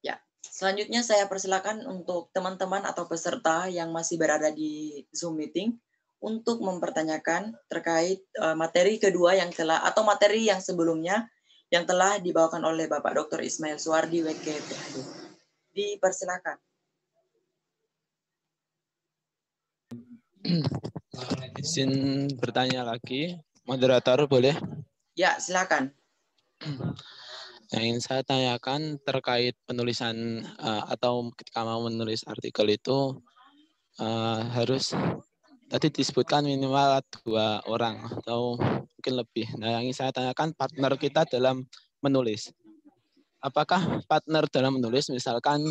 Ya, selanjutnya saya persilakan untuk teman-teman atau peserta yang masih berada di Zoom meeting untuk mempertanyakan terkait materi kedua yang telah, atau materi yang sebelumnya yang telah dibawakan oleh Bapak Dr. Ismail Suwardi, WK, PhD. Dipersilakan. Izin bertanya lagi, moderator boleh? Ya, silakan. Yang ingin saya tanyakan terkait penulisan atau ketika mau menulis artikel itu harus tadi disebutkan minimal 2 orang atau mungkin lebih. Nah, yang ingin saya tanyakan partner kita dalam menulis. Apakah partner dalam menulis, misalkan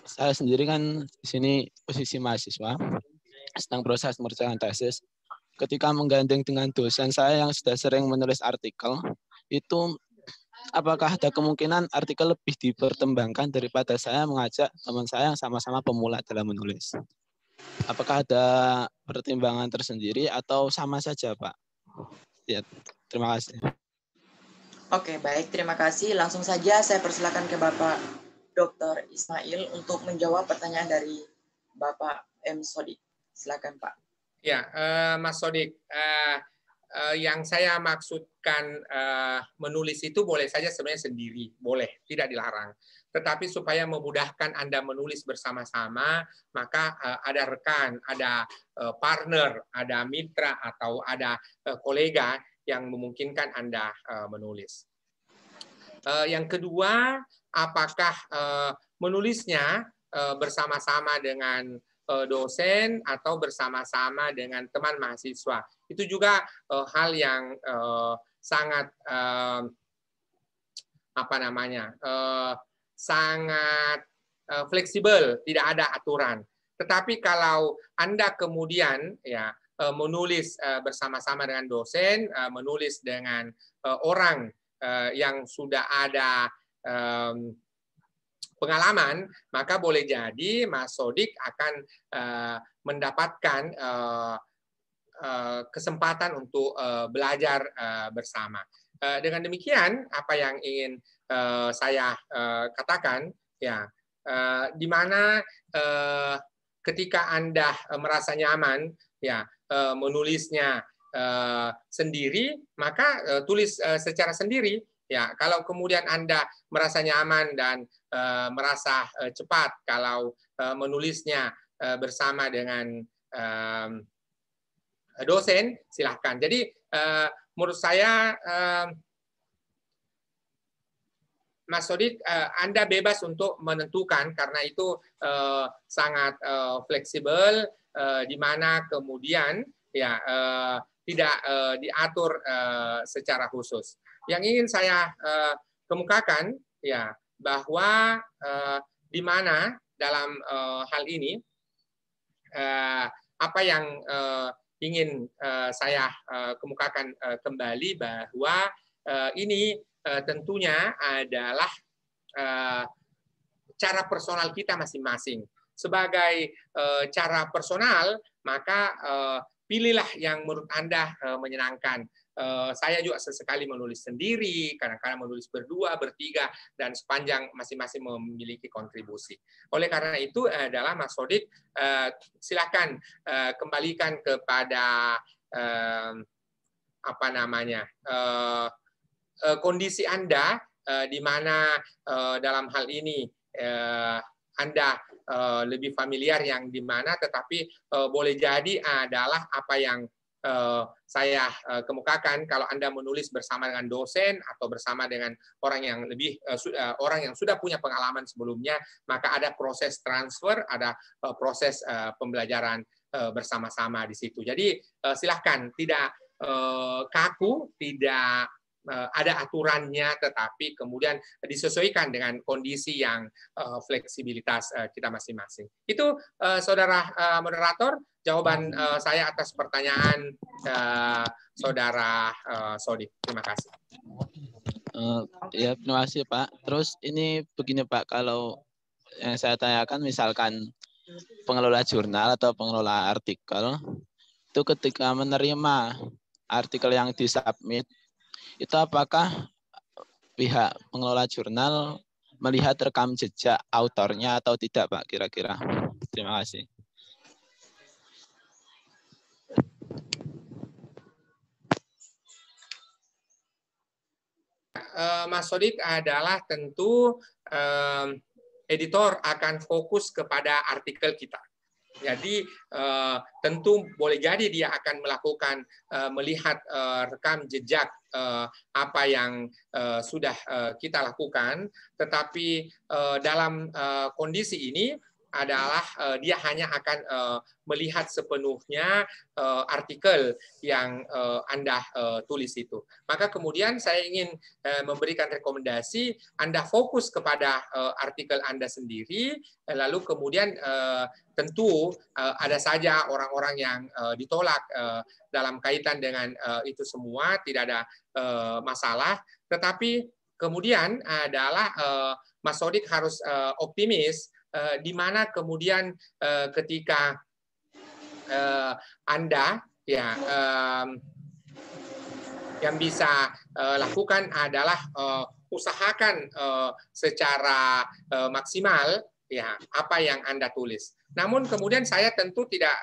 saya sendiri kan di sini posisi mahasiswa, sedang proses mengerjakan tesis. Ketika menggandeng dengan dosen saya yang sudah sering menulis artikel, itu apakah ada kemungkinan artikel lebih dipertimbangkan daripada saya mengajak teman saya yang sama-sama pemula dalam menulis? Apakah ada pertimbangan tersendiri atau sama saja, Pak? Ya, terima kasih. Oke, baik. Terima kasih. Langsung saja saya persilakan ke Bapak Dr. Ismail untuk menjawab pertanyaan dari Bapak M. Sodik. Silakan, Pak. Ya, Mas Sodik, yang saya maksudkan menulis itu boleh saja sebenarnya sendiri, boleh, tidak dilarang. Tetapi supaya memudahkan Anda menulis bersama-sama, maka ada rekan, ada partner, ada mitra, atau ada kolega yang memungkinkan Anda menulis. Yang kedua, apakah menulisnya bersama-sama dengan dosen atau bersama-sama dengan teman mahasiswa. Itu juga hal yang sangat sangat fleksibel, tidak ada aturan. Tetapi kalau Anda kemudian ya menulis bersama-sama dengan dosen, menulis dengan orang yang sudah ada pengalaman, maka boleh jadi Mas Sodik akan mendapatkan kesempatan untuk belajar bersama. Dengan demikian, apa yang ingin saya katakan, ya, di mana ketika Anda merasa nyaman, ya, menulisnya sendiri, maka tulis secara sendiri. Ya, kalau kemudian Anda merasa nyaman dan merasa cepat kalau menulisnya bersama dengan dosen, silahkan. Jadi menurut saya, Mas Sodik, Anda bebas untuk menentukan karena itu sangat fleksibel, di mana kemudian ya tidak diatur secara khusus. Yang ingin saya kemukakan ya bahwa di mana dalam hal ini apa yang ingin saya kemukakan kembali bahwa ini tentunya adalah cara personal kita masing-masing. Sebagai cara personal, maka pilihlah yang menurut Anda menyenangkan. Saya juga sesekali menulis sendiri, kadang-kadang menulis berdua, bertiga, dan sepanjang masing-masing memiliki kontribusi. Oleh karena itu adalah Mas Sodik, silakan kembalikan kepada kondisi Anda, di mana dalam hal ini Anda lebih familiar yang di mana, tetapi boleh jadi adalah apa yang saya kemukakan, kalau Anda menulis bersama dengan dosen atau bersama dengan orang yang lebih orang yang sudah punya pengalaman sebelumnya, maka ada proses transfer, ada proses pembelajaran bersama-sama di situ. Jadi silahkan, tidak kaku, tidak ada aturannya, tetapi kemudian disesuaikan dengan kondisi yang fleksibilitas kita masing-masing. Itu saudara moderator, jawaban saya atas pertanyaan saudara Sodik. Terima kasih. Ya, terima kasih Pak. Terus ini begini Pak, kalau yang saya tanyakan misalkan pengelola jurnal atau pengelola artikel itu ketika menerima artikel yang disubmit, itu apakah pihak pengelola jurnal melihat rekam jejak autornya atau tidak Pak kira-kira? Terima kasih. Mas Sodik adalah tentu editor akan fokus kepada artikel kita. Jadi tentu boleh jadi dia akan melakukan melihat rekam jejak apa yang sudah kita lakukan, tetapi dalam kondisi ini adalah dia hanya akan melihat sepenuhnya artikel yang Anda tulis itu. Maka kemudian saya ingin memberikan rekomendasi Anda fokus kepada artikel Anda sendiri, lalu kemudian tentu ada saja orang-orang yang ditolak dalam kaitan dengan itu semua, tidak ada masalah, tetapi kemudian adalah Mas Sodik harus optimis, di mana kemudian ketika Anda ya yang bisa lakukan adalah usahakan secara maksimal ya apa yang Anda tulis. Namun kemudian saya tentu tidak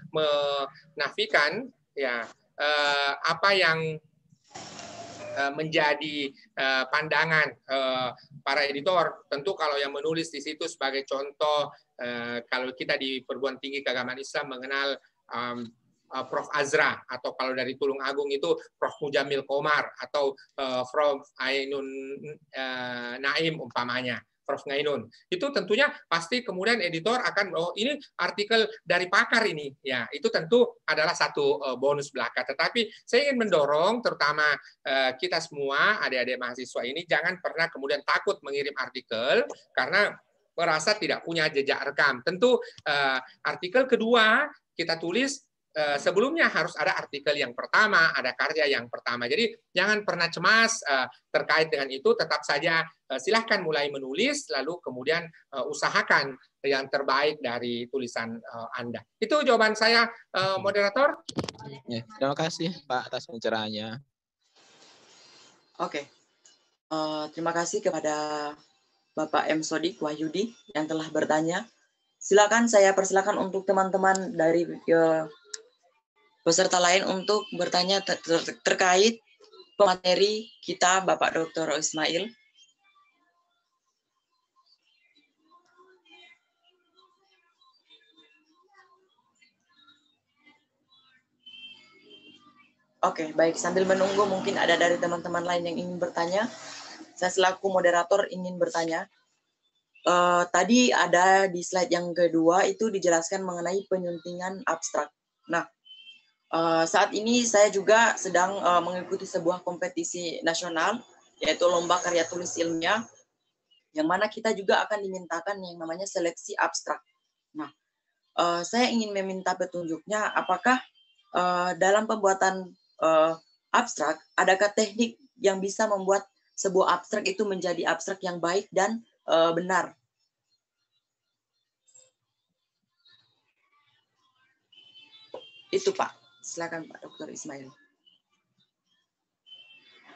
menafikan ya apa yang menjadi pandangan para editor. Tentu kalau yang menulis di situ sebagai contoh, kalau kita di Perguruan Tinggi Keagamaan Islam mengenal Prof. Azra, atau kalau dari Tulung Agung itu Prof. Mujamil Komar, atau Prof. Ainun Naim umpamanya, Prof. Ngainun. Itu tentunya pasti kemudian editor akan, oh ini artikel dari pakar ini. Ya, itu tentu adalah satu bonus belaka. Tetapi saya ingin mendorong terutama kita semua, adik-adik mahasiswa ini, jangan pernah kemudian takut mengirim artikel karena merasa tidak punya jejak rekam. Tentu artikel kedua kita tulis sebelumnya harus ada artikel yang pertama, ada karya yang pertama. Jadi jangan pernah cemas terkait dengan itu, tetap saja silahkan mulai menulis, lalu kemudian usahakan yang terbaik dari tulisan Anda. Itu jawaban saya, moderator. Ya, terima kasih Pak atas pencerahannya. Oke, terima kasih kepada Bapak M. Sodik Wahyudi yang telah bertanya. Silakan, saya persilakan untuk teman-teman dari peserta lain untuk bertanya terkait pemateri kita Bapak Dr. Ismail. Oke, baik. Sambil menunggu mungkin ada dari teman-teman lain yang ingin bertanya. Saya selaku moderator ingin bertanya. Tadi ada di slide yang kedua itu dijelaskan mengenai penyuntingan abstrak. Nah, saat ini saya juga sedang mengikuti sebuah kompetisi nasional, yaitu lomba karya tulis ilmiah, yang mana kita juga akan dimintakan yang namanya seleksi abstrak. Nah, saya ingin meminta petunjuknya, apakah dalam pembuatan abstrak, adakah teknik yang bisa membuat sebuah abstrak itu menjadi abstrak yang baik dan benar? Itu Pak. Silakan Pak Dr. Ismail.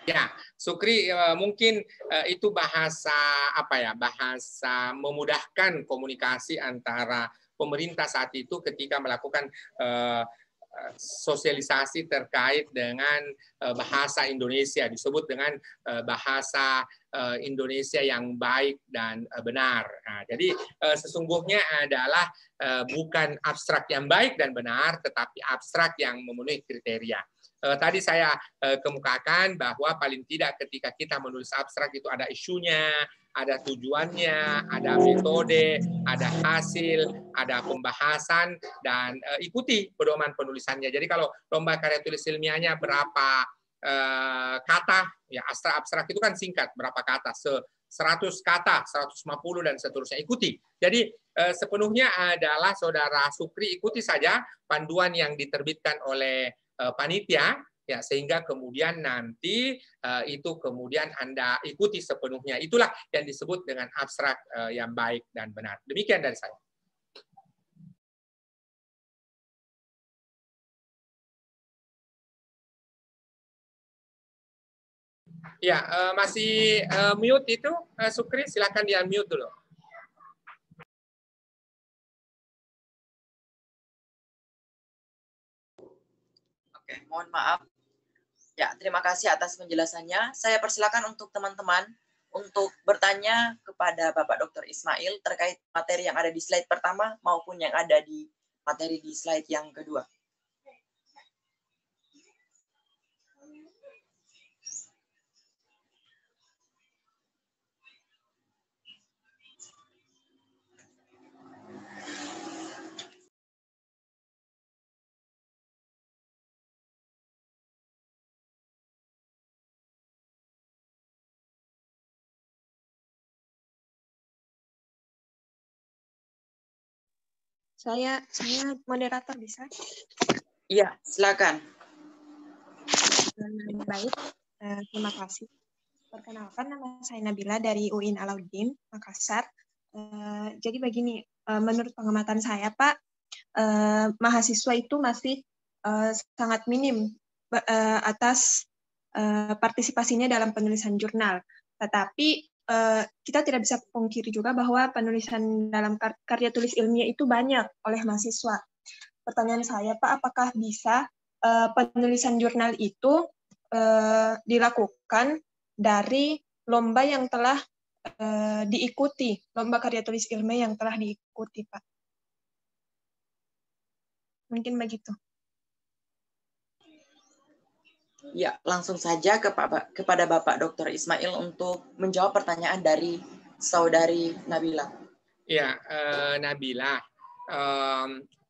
Ya, Sukri, mungkin itu bahasa apa ya? Bahasa memudahkan komunikasi antara pemerintah saat itu ketika melakukan sosialisasi terkait dengan bahasa Indonesia, disebut dengan bahasa Indonesia yang baik dan benar. Nah, jadi sesungguhnya adalah bukan abstrak yang baik dan benar, tetapi abstrak yang memenuhi kriteria. Tadi saya kemukakan bahwa paling tidak ketika kita menulis abstrak itu ada isunya, ada tujuannya, ada metode, ada hasil, ada pembahasan, dan ikuti pedoman penulisannya. Jadi kalau lomba karya tulis ilmiahnya berapa kata, ya abstrak itu kan singkat, berapa kata, 100 kata, 150 dan seterusnya, ikuti. Jadi sepenuhnya adalah Saudara Sukri ikuti saja panduan yang diterbitkan oleh panitia, ya, sehingga kemudian nanti itu kemudian Anda ikuti sepenuhnya. Itulah yang disebut dengan abstrak yang baik dan benar. Demikian dari saya. Ya, masih mute itu, Sukri, silakan di unmute dulu. Oke, mohon maaf. Ya, terima kasih atas penjelasannya. Saya persilakan untuk teman-teman untuk bertanya kepada Bapak Dr. Ismail terkait materi yang ada di slide pertama maupun yang ada di materi di slide yang kedua. Saya moderator bisa? Iya, silakan. Baik, terima kasih. Perkenalkan, nama saya Nabila dari UIN Alauddin, Makassar. Jadi begini, menurut pengamatan saya, Pak, mahasiswa itu masih sangat minim atas partisipasinya dalam penulisan jurnal. Tetapi kita tidak bisa pungkiri juga bahwa penulisan dalam karya tulis ilmiah itu banyak oleh mahasiswa. Pertanyaan saya, Pak, apakah bisa penulisan jurnal itu dilakukan dari lomba yang telah diikuti, lomba karya tulis ilmiah yang telah diikuti, Pak? Mungkin begitu. Ya, langsung saja kepada Bapak Dr. Ismail untuk menjawab pertanyaan dari Saudari Nabila. Ya, Nabila,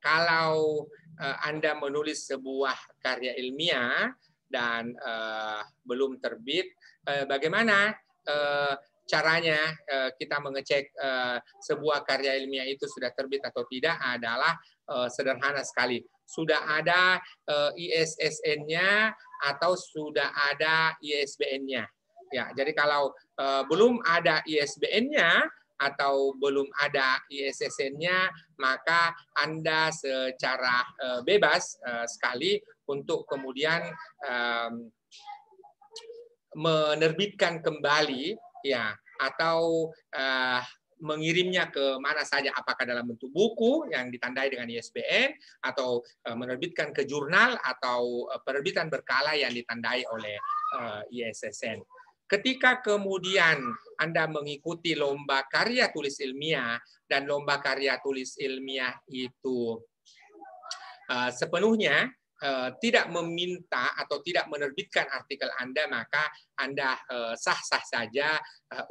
kalau Anda menulis sebuah karya ilmiah dan belum terbit, bagaimana caranya kita mengecek sebuah karya ilmiah itu sudah terbit atau tidak adalah sederhana sekali. Sudah ada ISSN-nya atau sudah ada ISBN-nya. Ya, jadi kalau belum ada ISBN-nya atau belum ada ISSN-nya, maka Anda secara bebas sekali untuk kemudian menerbitkan kembali, ya, atau mengirimnya ke mana saja, apakah dalam bentuk buku yang ditandai dengan ISBN atau menerbitkan ke jurnal atau penerbitan berkala yang ditandai oleh ISSN. Ketika kemudian Anda mengikuti lomba karya tulis ilmiah dan lomba karya tulis ilmiah itu sepenuhnya tidak meminta atau tidak menerbitkan artikel Anda, maka Anda sah-sah saja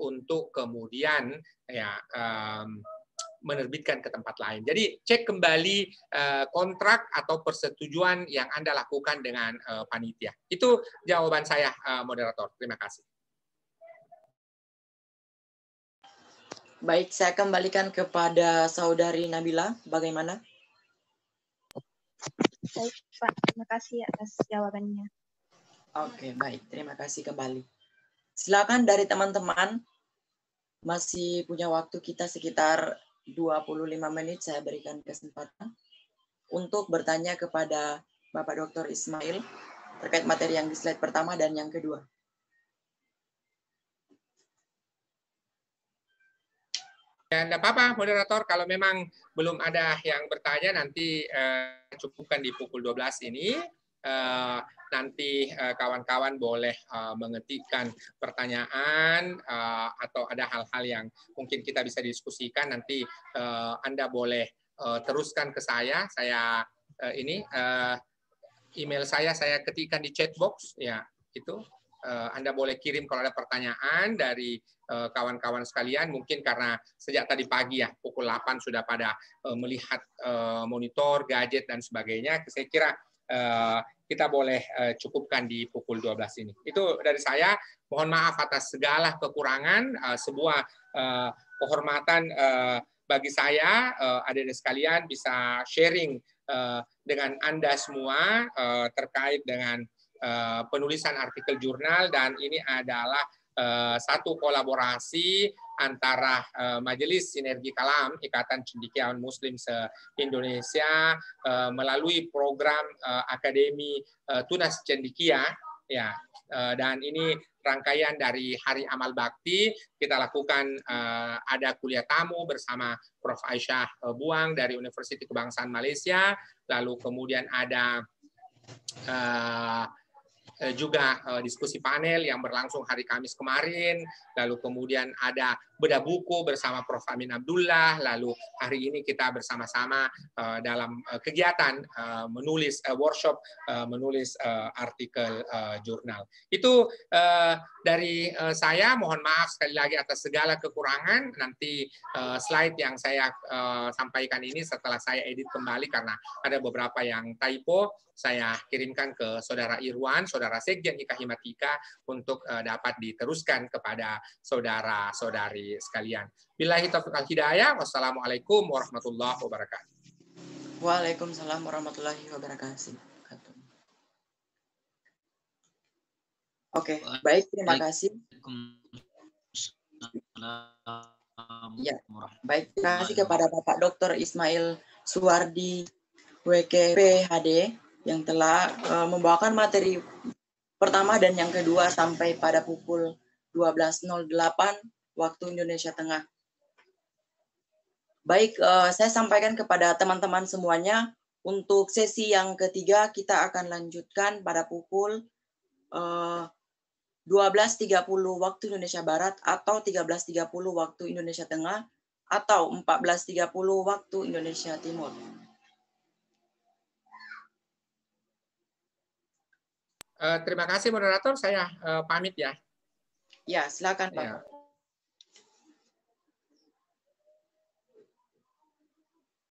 untuk kemudian ya menerbitkan ke tempat lain. Jadi cek kembali kontrak atau persetujuan yang Anda lakukan dengan panitia. Itu jawaban saya, moderator. Terima kasih. Baik, saya kembalikan kepada Saudari Nabila. Bagaimana? Baik, Pak. Terima kasih atas jawabannya. Oke, baik. Terima kasih kembali. Silakan dari teman-teman. Masih punya waktu kita sekitar 25 menit. Saya berikan kesempatan untuk bertanya kepada Bapak Dr. Ismail terkait materi yang di slide pertama dan yang kedua. Ya, tidak apa-apa, moderator. Kalau memang belum ada yang bertanya, nanti cukupkan di pukul 12 ini. Nanti kawan-kawan boleh mengetikkan pertanyaan atau ada hal-hal yang mungkin kita bisa diskusikan. Nanti Anda boleh teruskan ke saya. Saya email saya ketikkan di chat box. Ya, itu. Anda boleh kirim kalau ada pertanyaan dari kawan-kawan sekalian. Mungkin karena sejak tadi pagi ya, pukul 8 sudah pada melihat monitor, gadget, dan sebagainya. Saya kira kita boleh cukupkan di pukul 12 ini. Itu dari saya. Mohon maaf atas segala kekurangan. Sebuah kehormatan bagi saya, adik-adik sekalian, bisa sharing dengan Anda semua terkait dengan penulisan artikel jurnal, dan ini adalah satu kolaborasi antara Majelis Sinergi Kalam Ikatan Cendekiawan Muslim se-Indonesia melalui program Akademi Tunas Cendekia, ya, dan ini rangkaian dari Hari Amal Bakti. Kita lakukan ada kuliah tamu bersama Prof. Aisyah Buang dari Universiti Kebangsaan Malaysia, lalu kemudian ada juga diskusi panel yang berlangsung hari Kamis kemarin, lalu kemudian ada bedah buku bersama Prof. Amin Abdullah, lalu hari ini kita bersama-sama dalam kegiatan menulis workshop, menulis artikel jurnal. Itu dari saya, mohon maaf sekali lagi atas segala kekurangan. Nanti slide yang saya sampaikan ini setelah saya edit kembali karena ada beberapa yang typo, saya kirimkan ke Saudara Irwan, Saudara Sekjen IKA Himatika untuk dapat diteruskan kepada saudara-saudari sekalian. Billahi taufiq wal hidayah. Wassalamualaikum warahmatullahi wabarakatuh. Waalaikumsalam warahmatullahi wabarakatuh. Oke, baik, terima kasih. Ya, baik, terima kasih kepada Bapak Dr. Ismail Suwardi WK PhD yang telah membawakan materi pertama dan yang kedua sampai pada pukul 12.08 waktu Indonesia Tengah. Baik, saya sampaikan kepada teman-teman semuanya, untuk sesi yang ketiga kita akan lanjutkan pada pukul 12.30 waktu Indonesia Barat atau 13.30 waktu Indonesia Tengah atau 14.30 waktu Indonesia Timur. Terima kasih moderator, saya pamit ya. Ya, silakan Pak. Ya.